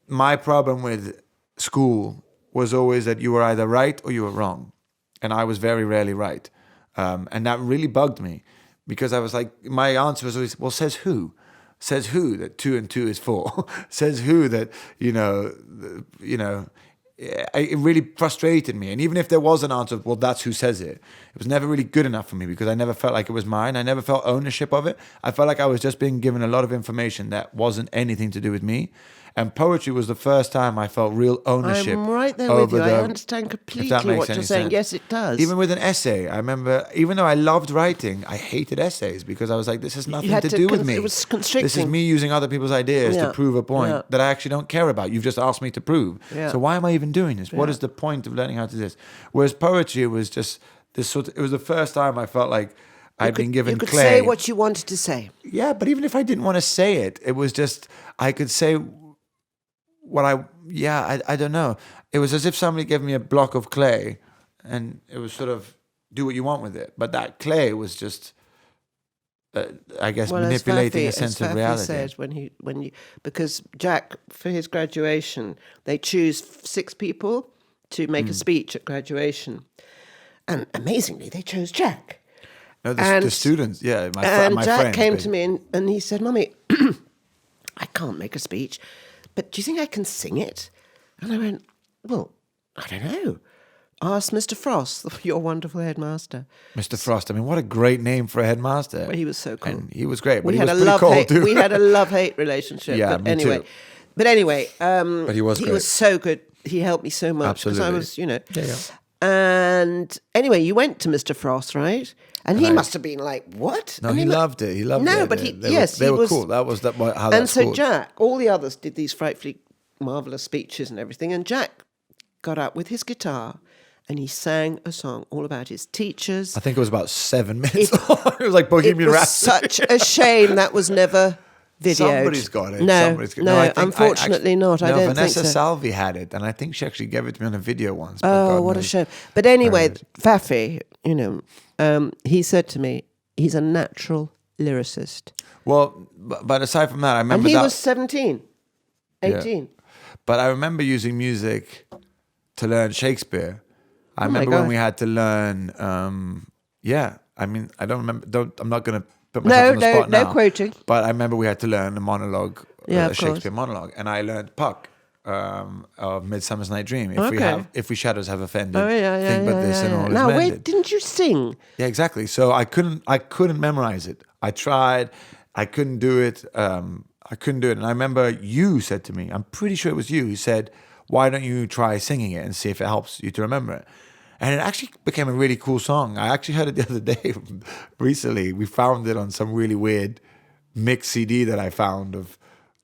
My problem with school was always that you were either right or you were wrong. And I was very rarely right. And that really bugged me because I was like, my answer was always, well, says who? Says who that 2 and 2 is 4? Says who that, it really frustrated me. And even if there was an answer, well, that's who says it. It was never really good enough for me because I never felt like it was mine. I never felt ownership of it. I felt like I was just being given a lot of information that wasn't anything to do with me. And poetry was the first time I felt real ownership. I'm right there with you. I understand completely what you're saying. Yes, it does. Even with an essay, I remember, even though I loved writing, I hated essays because I was like, this has nothing to do with me. It was constricting. This is me using other people's ideas to prove a point that I actually don't care about. You've just asked me to prove. Yeah. So why am I even doing this? What is the point of learning how to do this? Whereas poetry was just this it was the first time I felt like I'd been given clay. You could say what you wanted to say. Yeah, but even if I didn't want to say it, it was just, I could say what I don't know. It was as if somebody gave me a block of clay and it was sort of do what you want with it. But that clay was just, I guess, manipulating a sense of reality. Said because Jack, for his graduation, they choose 6 people to make a speech at graduation. And amazingly, they chose Jack. No, the students, my Jack friends, came to me and he said, Mummy, I can't make a speech, but do you think I can sing it? And I went, well, I don't know. Ask Mr. Frost, your wonderful headmaster. Mr. Frost, I mean, what a great name for a headmaster. Well, he was so cool. And he was great, but we he was had pretty cold too. We had a love-hate relationship. Yeah, but me anyway. too. But anyway, but he was great. was so good. He helped me so much. Absolutely. Because I was, And anyway, you went to Mr. Frost, right? And he must have been like, what? No, And he loved it. He loved it. No, but They were cool. That was how And that's so called. Jack, all the others did these frightfully marvelous speeches and everything. And Jack got up with his guitar and he sang a song all about his teachers. I think it was about 7 minutes long. It was like Bohemian It was Rhapsody. such a shame that was never videoed. Somebody's got it. No, Somebody's got no, I think unfortunately not. I don't Vanessa think so. Salvi had it, and I think she actually gave it to me on a video once. but Oh, God what a knows. shame. But anyway, Fafi, he said to me, he's a natural lyricist. Well, but aside from that, I And remember he that. was 17, 18. But I remember using music to learn Shakespeare. I Oh my remember when God. we had to learn. I mean, I don't remember. I'm not going to put myself on the spot now. No quoting. But I remember we had to learn a monologue, Yeah, a of Shakespeare course. monologue, and I learned Puck of Midsummer's Night Dream. Okay. If we shadows have offended, Oh, yeah. think but this and all is Now, mended. wait, didn't you sing? Yeah, exactly. So I couldn't memorize it. I tried, I couldn't do it. And I remember you said to me, I'm pretty sure it was you, who said, "Why don't you try singing it and see if it helps you to remember it?" And it actually became a really cool song. I actually heard it the other day. Recently, we found it on some really weird mix CD that I found of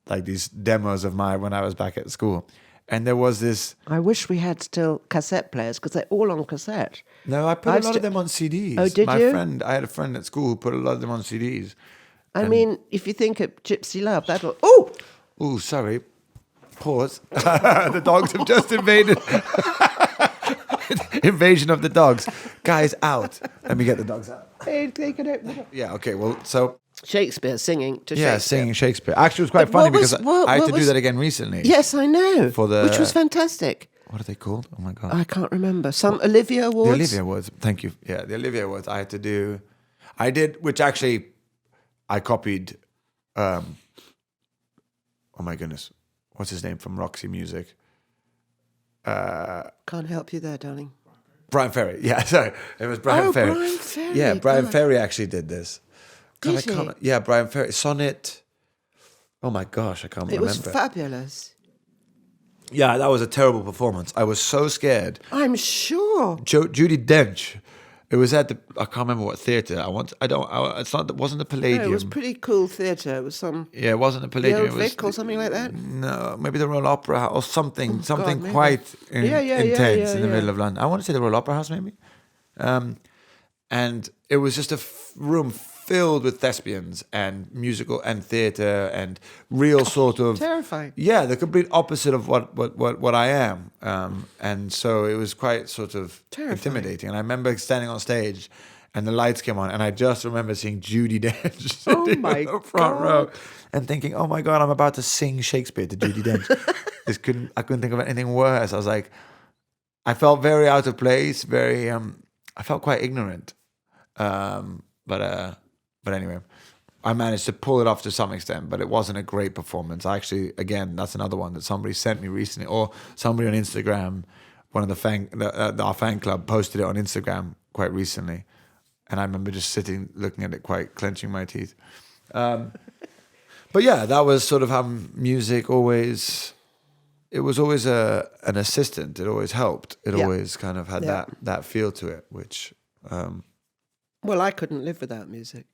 like these demos of mine when I was back at school. And there was this. I wish we had still cassette players because they're all on cassette. No, I put I've a lot sti- of them on CDs. Oh, did My you? friend, I had a friend at school who put a lot of them on CDs. I mean, if you think of Gypsy Love, that'll... Oh! Oh, sorry. Pause. The dogs have just invaded. Invasion of the dogs. Guys, out. Let me get the dogs out. They can open it up. Yeah, okay. Well, so, Shakespeare singing to yeah, Shakespeare. singing Shakespeare. Actually, it was quite But funny what was- because what- I had what to do was- that again recently. Yes, I know. For the- Which was fantastic. What are they called? Oh, my God. I can't remember. Some Olivia Awards. The Olivia Awards. Thank you. Yeah, the Olivia Awards. I did, which actually I copied. Oh, my goodness. What's his name from Roxy Music? Can't help you there, darling. Brian Ferry. Yeah, sorry. It was Brian Ferry. Brian Ferry. Yeah, Brian God. Ferry actually did this. God, Did he? Yeah, Brian Ferry. Sonnet. Oh my gosh, I can't It remember. was fabulous. Yeah, that was a terrible performance. I was so scared. I'm sure. Judi Dench. It was at the. I can't remember what theatre. It's not. It wasn't the No, Palladium. it was pretty cool theatre. It was some Yeah, it wasn't the the Palladium. Old It was Vic or something like that. No, maybe the Royal Opera House or something. Something maybe. quite Yeah, intense in the yeah. middle of London. I want to say the Royal Opera House, maybe. And it was just a room filled with thespians and musical and theatre and real sort of Terrifying. Yeah, the complete opposite of what I am. And so it was quite sort of Terrifying. intimidating. And I remember standing on stage and the lights came on and I just remember seeing Judi Dench Oh sitting my in the front God. row and thinking, oh my God, I'm about to sing Shakespeare to Judi Dench. I couldn't think of anything worse. I was like, I felt very out of place, very I felt quite ignorant. But anyway, I managed to pull it off to some extent, but it wasn't a great performance. I actually, again, that's another one that somebody sent me recently, or somebody on Instagram, one of our fan club posted it on Instagram quite recently, and I remember just sitting, looking at it, quite clenching my teeth. But yeah, that was sort of how music always. It was always an assistant. It always helped. It Yeah. always kind of had Yeah. that feel to it, which. Well, I couldn't live without music.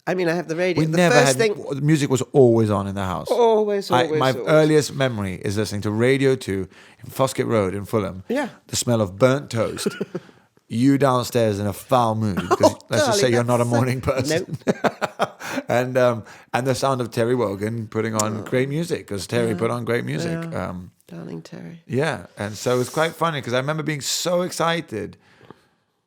I mean, I have the radio. We The never first had thing, music was always on in the house. always. My Always. earliest memory is listening to Radio 2 in Foskett Road in Fulham. Yeah. The smell of burnt toast. You downstairs in a foul mood because let's just say darling, you're not a that's morning person. and the sound of Terry Wogan putting on great music because Terry put on great music. Darling Terry. Yeah, and so it was quite funny because I remember being so excited.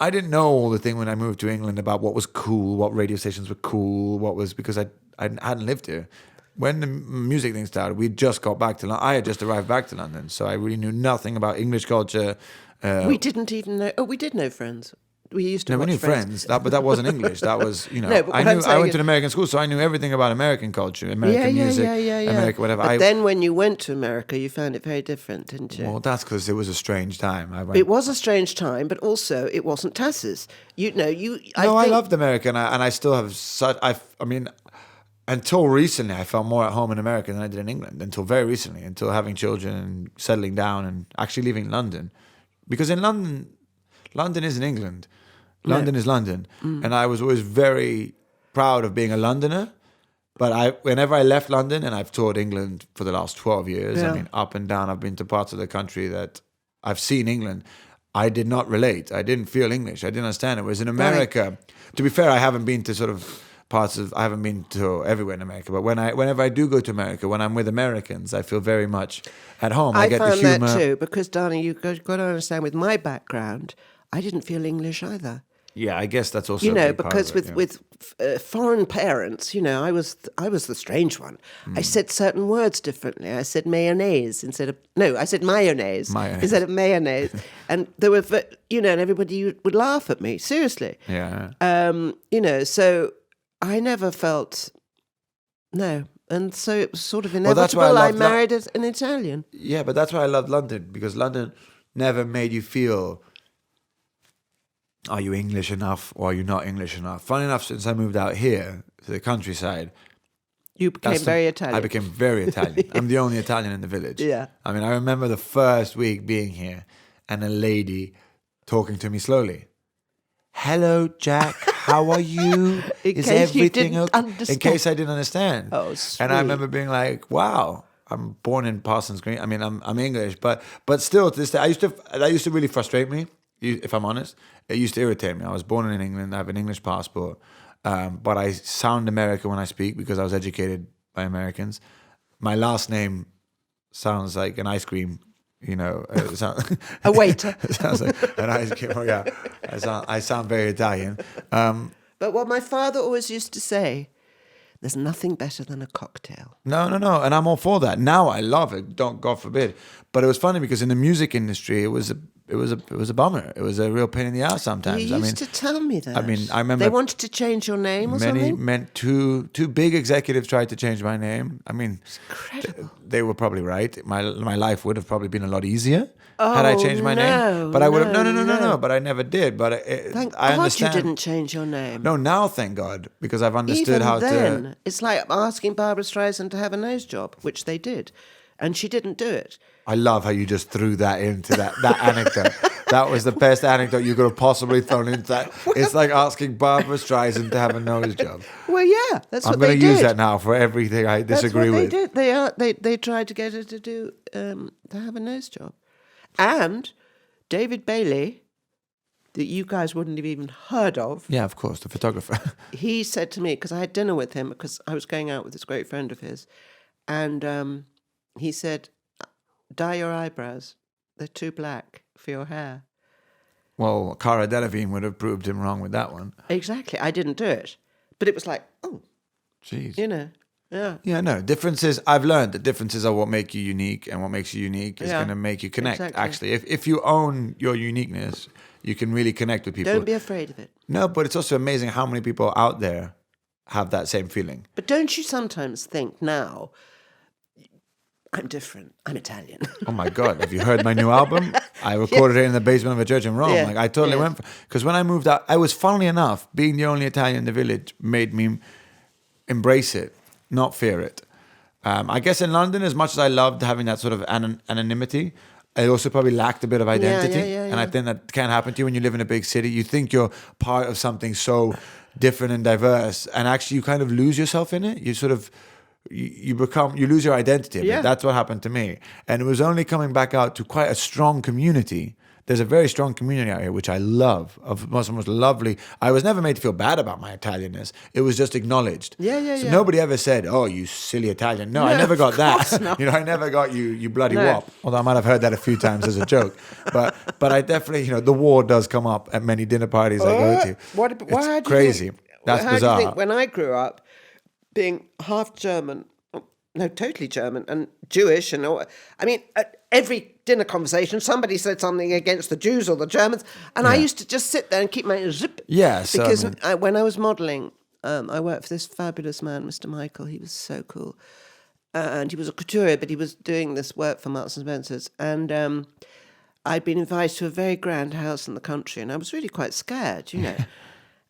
I didn't know all the thing when I moved to England about what was cool, what radio stations were cool, what was because I hadn't lived here. When the music thing started, we just got back to London. I had just arrived back to London, so I really knew nothing about English culture. We didn't even know. Oh, we did know Friends. We used to No, we watch knew Friends, but that wasn't English. That was, No, but what I'm I saying went is- to an American school, so I knew everything about American culture, American music, American whatever. But then when you went to America, you found it very different, didn't you? Well, that's because it was a strange time. I went. It was a strange time, but also it wasn't Tass's. You know, I think- loved America, and I still have such. I mean, until recently, I felt more at home in America than I did in England. Until very recently, until having children and settling down and actually leaving London, because in London, London isn't England. London is London. And I was always very proud of being a Londoner. But whenever I left London, and I've toured England for the last 12 years, Yeah. I mean, up and down, I've been to parts of the country that I've seen England. I did not relate. I didn't feel English. I didn't understand it. Whereas in America, to be fair, I haven't been to sort of I haven't been to everywhere in America. But whenever I do go to America, when I'm with Americans, I feel very much at home. I get the found humor. that too, because, darling, you've got to understand, with my background, I didn't feel English either. Yeah, I guess that's also You know, a big part because of it, with foreign parents, you know, I was the strange one. I said certain words differently. I said mayonnaise instead of I said mayonnaise. Instead of mayonnaise, and there were, you know, and everybody would laugh at me, seriously. Yeah. You know, so I never felt and so it was sort of inevitable. that's why I I loved married an Italian. Yeah, but that's why I love London, because London never made you feel, are you English enough or are you not English enough? Funny enough, since I moved out here to the countryside, You became very Italian. I became very Italian. I'm the only Italian in the village. Yeah. I mean, I remember the first week being here and a lady talking to me slowly. Hello, Jack. How are you? In Is case you everything didn't okay? understand. In case I didn't understand. Oh, And I sweet. remember being like, wow. I'm born in Parsons Green. I mean, I'm English, but still, to this day, that used to really frustrate me. If I'm honest, it used to irritate me. I was born in England. I have an English passport, but I sound American when I speak because I was educated by Americans. My last name sounds like an ice cream. You know, A waiter. it sounds like an ice cream. Oh, yeah, I sound very Italian. But what my father always used to say, there's nothing better than a cocktail. No, and I'm all for that. Now I love it. Don't, God forbid. But it was funny because in the music industry, it was a bummer. It was a real pain in the ass sometimes. You used to tell me that. I mean, I remember they wanted to change your name or something. Two big executives tried to change my name. I mean, Incredible. they were probably right. My life would have probably been a lot easier had I changed my name. But I would have no. But I never did. But Thank I God understand. you didn't change your name. No, now thank God, because I've understood Even how then, to. it's like asking Barbara Streisand to have a nose job, which they did, and she didn't do it. I love how you just threw that into that anecdote. That was the best anecdote you could have possibly thrown into that. It's like asking Barbara Streisand to have a nose job. Well, yeah, that's I'm what they going did. to use that now for everything I disagree with. That's what they did. They tried to get her to do to have a nose job, and David Bailey, that you guys wouldn't have even heard of. Yeah, of course, the photographer. He said to me, because I had dinner with him, because I was going out with this great friend of his, and he said, dye your eyebrows. They're too black for your hair. Well, Cara Delevingne would have proved him wrong with that one. Exactly. I didn't do it. But it was like, oh, Jeez. you know, yeah. Yeah, no, differences, I've learned that differences are what make you unique, and what makes you unique is Yeah, going to make you connect, exactly. actually. If you own your uniqueness, you can really connect with people. Don't be afraid of it. No, but it's also amazing how many people out there have that same feeling. But don't you sometimes think now, I'm different. I'm Italian. Oh my God, have you heard my new album? I recorded it in the basement of a church in Rome. Yeah, Like I totally yeah. went for, because when I moved out, I was, funnily enough, being the only Italian in the village made me embrace it, not fear it. I guess in London, as much as I loved having that sort of anonymity, I also probably lacked a bit of identity. And I think that can happen to you when you live in a big city. You think you're part of something so different and diverse, and actually you kind of lose yourself in it. You sort of, you lose your identity. Yeah. That's what happened to me. And it was only coming back out to quite a strong community. There's a very strong community out here, which I love, of most lovely. I was never made to feel bad about my Italianness. It was just acknowledged. Yeah. So nobody ever said, "Oh, you silly Italian." No, I never got that. not. You know, I never got you bloody No. wop. Although I might have heard that a few times as a joke. But I definitely, you know, the war does come up at many dinner parties I go to. It's crazy. That's how bizarre. Do you think when I grew up, being half German, no, totally German and Jewish, and all, I mean, at every dinner conversation, somebody said something against the Jews or the Germans, and I used to just sit there and keep my zip. Yeah, so, because I mean- when I was modelling, I worked for this fabulous man, Mr. Michael. He was so cool, and he was a couturier, but he was doing this work for Marks and Spencers, and I'd been invited to a very grand house in the country, and I was really quite scared, you know.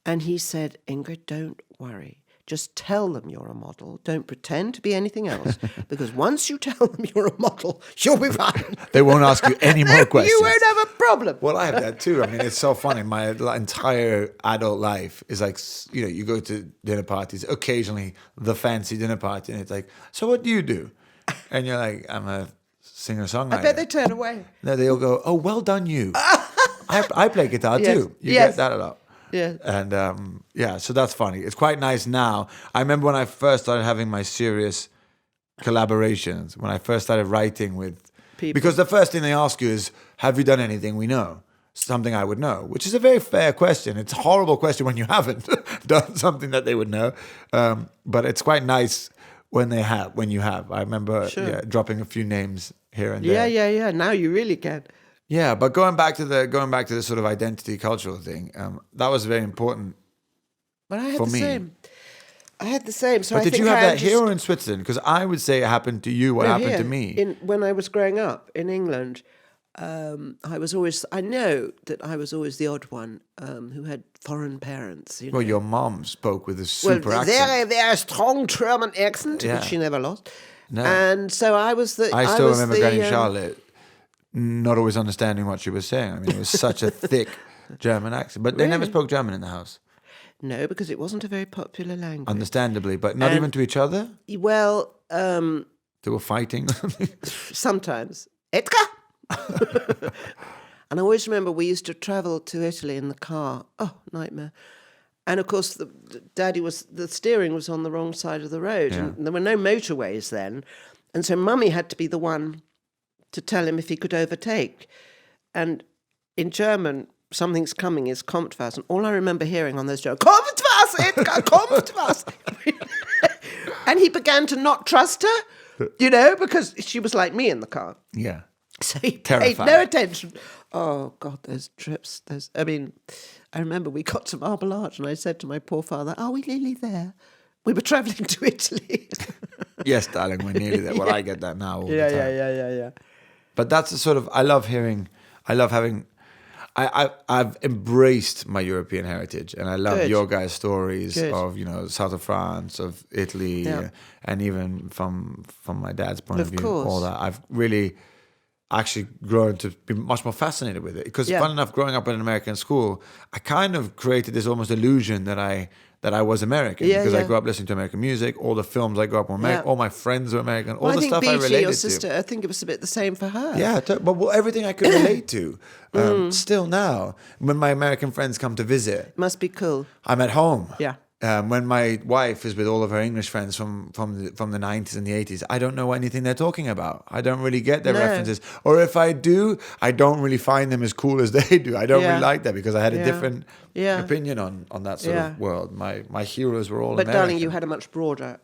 And he said, "Ingrid, don't worry. just tell them you're a model. Don't pretend to be anything else, because once you tell them you're a model, you'll be fine. They won't ask you any more questions. You won't have a problem. Well, I have that too. I mean, it's so funny. My entire adult life is like, you know, you go to dinner parties, occasionally the fancy dinner party, and it's like, so what do you do? And you're like, I'm a singer-songwriter. I bet they turn away. No, they all go, oh, well done you. I play guitar Yes. too. You Yes. get that a lot. Yeah. And so that's funny. It's quite nice now. I remember when I first started having my serious collaborations, when I first started writing with People. because the first thing they ask you is, have you done anything we know? Something I would know, which is a very fair question. It's a horrible question when you haven't done something that they would know. But it's quite nice when you have. I remember dropping a few names here and there. Yeah. Now you really can. Yeah, but going back to the sort of identity cultural thing, that was very important. But I had For the me. same. I had the same. So But I did think you have I that just- here or in Switzerland? Because I would say it happened to you what No, happened here, to me. When I was growing up in England, I know that I was always the odd one who had foreign parents. You know. Well, your mom spoke with a super accent. Very, very strong German accent, Yeah. which she never lost. No. And so I was the. I still was remember the, Granny Charlotte not always understanding what she was saying. I mean, it was such a thick German accent. But they never Really? spoke German in the house, No, because it wasn't a very popular language. understandably. But not even to each other? Well, They were fighting or something? sometimes. Edgar! And I always remember we used to travel to Italy in the car. Oh, nightmare. And of course, the steering was on the wrong side of the road. Yeah. And there were no motorways then. And so Mummy had to be the one to tell him if he could overtake. And in German, something's coming is kommt was. And all I remember hearing on those jokes, kommt was, Edgar, kommt was. And he began to not trust her, you know, because she was like me in the car. Yeah. So he paid Terrified. no attention. Oh, God, those trips. I remember we got to Marble Arch and I said to my poor father, are we nearly there? We were travelling to Italy. Yes, darling, we're nearly there. Well, I get that now all the time. Yeah. But that's the sort of, I love having, I've embraced my European heritage, and I love Good. your guys' stories Good. of, you know, south of France, of Italy, Yeah. and even from my dad's point of Of view, course. all that. I've really actually grown to be much more fascinated with it. Because Yeah. fun enough, growing up in an American school, I kind of created this almost illusion that I was American, Yeah, because I yeah. grew up listening to American music. All the films I grew up on, Yeah. all my friends were American. All Well, I the think stuff I BG, related your to. sister, I think it was a bit the same for her. Yeah, but everything I could relate to. Still now, when my American friends come to visit, Must be cool. I'm at home. Yeah. When my wife is with all of her English friends from the 90s and the 80s, I don't know anything they're talking about. I don't really get their No. references. Or if I do, I don't really find them as cool as they do. I don't Yeah. really like that, because I had a Yeah. different Yeah. opinion on that sort Yeah. of world. My heroes were all But American. darling, you had a much broader,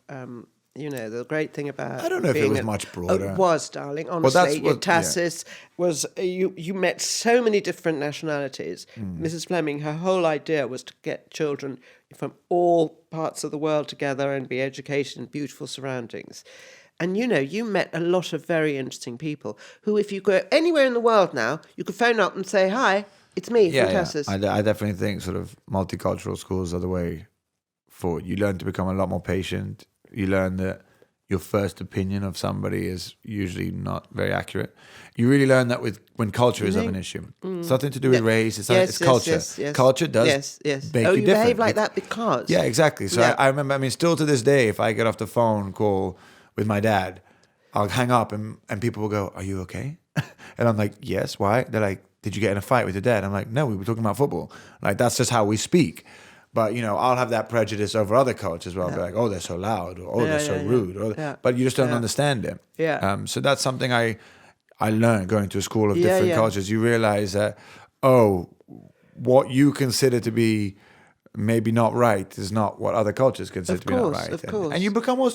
you know, the great thing about I don't know if it being was a- much broader. It was, darling. Honestly, that's what- Tassis was, you met so many different nationalities. Hmm. Mrs. Fleming, her whole idea was to get children from all parts of the world together and be educated in beautiful surroundings. And, you know, you met a lot of very interesting people who, if you go anywhere in the world now, you could phone up and say, hi, it's me from Tassis. I definitely think sort of multicultural schools are the way forward. You learn to become a lot more patient. You learn that your first opinion of somebody is usually not very accurate. You really learn that when culture is of an issue. It's nothing to do with race. It's culture. Yes. Culture does yes. make oh, you you different. behave like that because. Yeah, exactly. So Yeah. I remember, I mean, still to this day, if I get off the phone call with my dad, I'll hang up and people will go, are you okay? And I'm like, yes, why? They're like, did you get in a fight with your dad? I'm like, no, we were talking about football. Like, that's just how we speak. But, you know, I'll have that prejudice over other cultures as well. I'll be like, oh, they're so loud, or oh, they're so rude. Or, Yeah. But you just don't Yeah. understand it. Yeah. So that's something I learned going to a school of Yeah, different yeah. cultures. You realize that, what you consider to be maybe not right is not what other cultures consider to be not right. Of course. And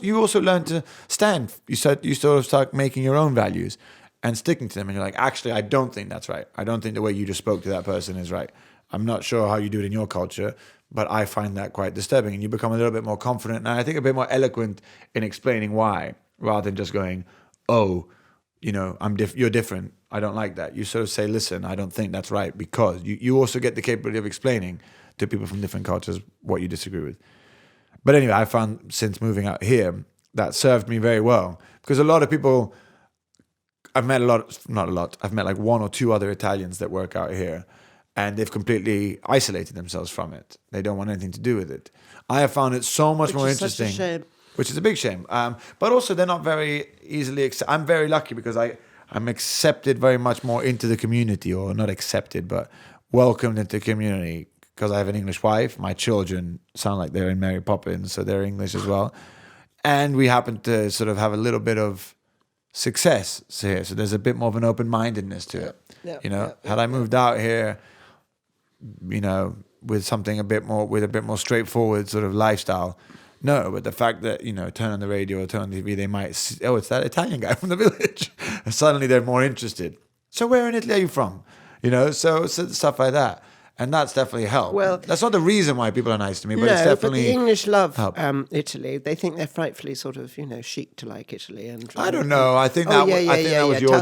you also learn to stand. You sort of start making your own values and sticking to them. And you're like, actually, I don't think that's right. I don't think the way you just spoke to that person is right. I'm not sure how you do it in your culture, but I find that quite disturbing. And you become a little bit more confident, and I think a bit more eloquent in explaining why, rather than just going, oh, you know, you're different. I don't like that. You sort of say, listen, I don't think that's right, because you also get the capability of explaining to people from different cultures what you disagree with. But anyway, I found since moving out here, that served me very well. Because a lot of people, I've met I've met like one or two other Italians that work out here, and they've completely isolated themselves from it. They don't want anything to do with it. I have found it so much more interesting. Such a shame. Which is a big shame. But also they're not very easily I'm very lucky because I'm accepted very much more into the community, or not accepted, but welcomed into the community because I have an English wife. My children sound like they're in Mary Poppins, so they're English as well. And we happen to sort of have a little bit of success here. So there's a bit more of an open-mindedness to it. Yeah. Had I moved out here, with a bit more straightforward sort of lifestyle, no, but the fact that, turn on the radio or turn on TV, they might see, oh, it's that Italian guy from the village. And suddenly they're more interested. So where in Italy are you from? So stuff like that. And that's definitely helped. Well, that's not the reason why people are nice to me, but it's definitely but the English love helped. Italy. They think they're frightfully sort of, chic to like Italy. And I don't know. I think that was your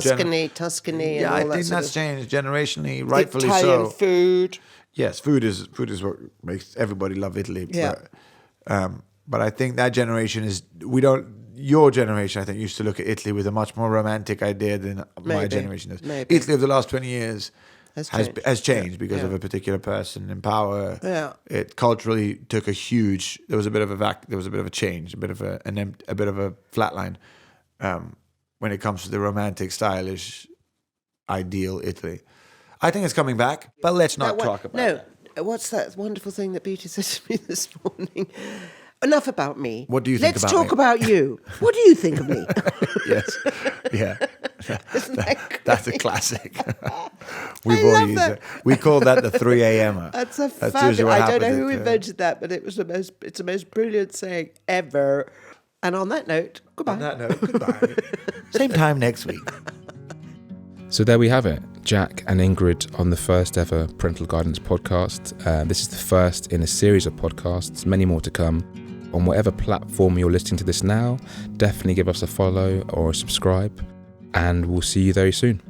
Tuscany. Yeah, and all I think that's changed generationally, rightfully so. Italian food. Yes, food is what makes everybody love Italy. Yeah. But I think that generation your generation, I think, used to look at Italy with a much more romantic idea than my generation does. Maybe. Italy of the last 20 years has changed because of Yeah. a particular person in power. Yeah. It culturally took there was a bit of a change, a bit of a flatline when it comes to the romantic, stylish, ideal Italy. I think it's coming back, but let's not talk about it. No, what's that wonderful thing that Beatty said to me this morning? Enough about me. What do you think about Let's talk me? about you. What do you think of me? Yes. Yeah. That's a classic. I love used that. it. We call that the 3 a.m. That's usually what I don't know happens who at, invented that, but it's the most brilliant saying ever. And on that note, goodbye. On that note, goodbye. Same time next week. So there we have it, Jack and Ingrid on the first ever Parental Guidance podcast. This is the first in a series of podcasts, many more to come. On whatever platform you're listening to this now, definitely give us a follow or a subscribe, and we'll see you very soon.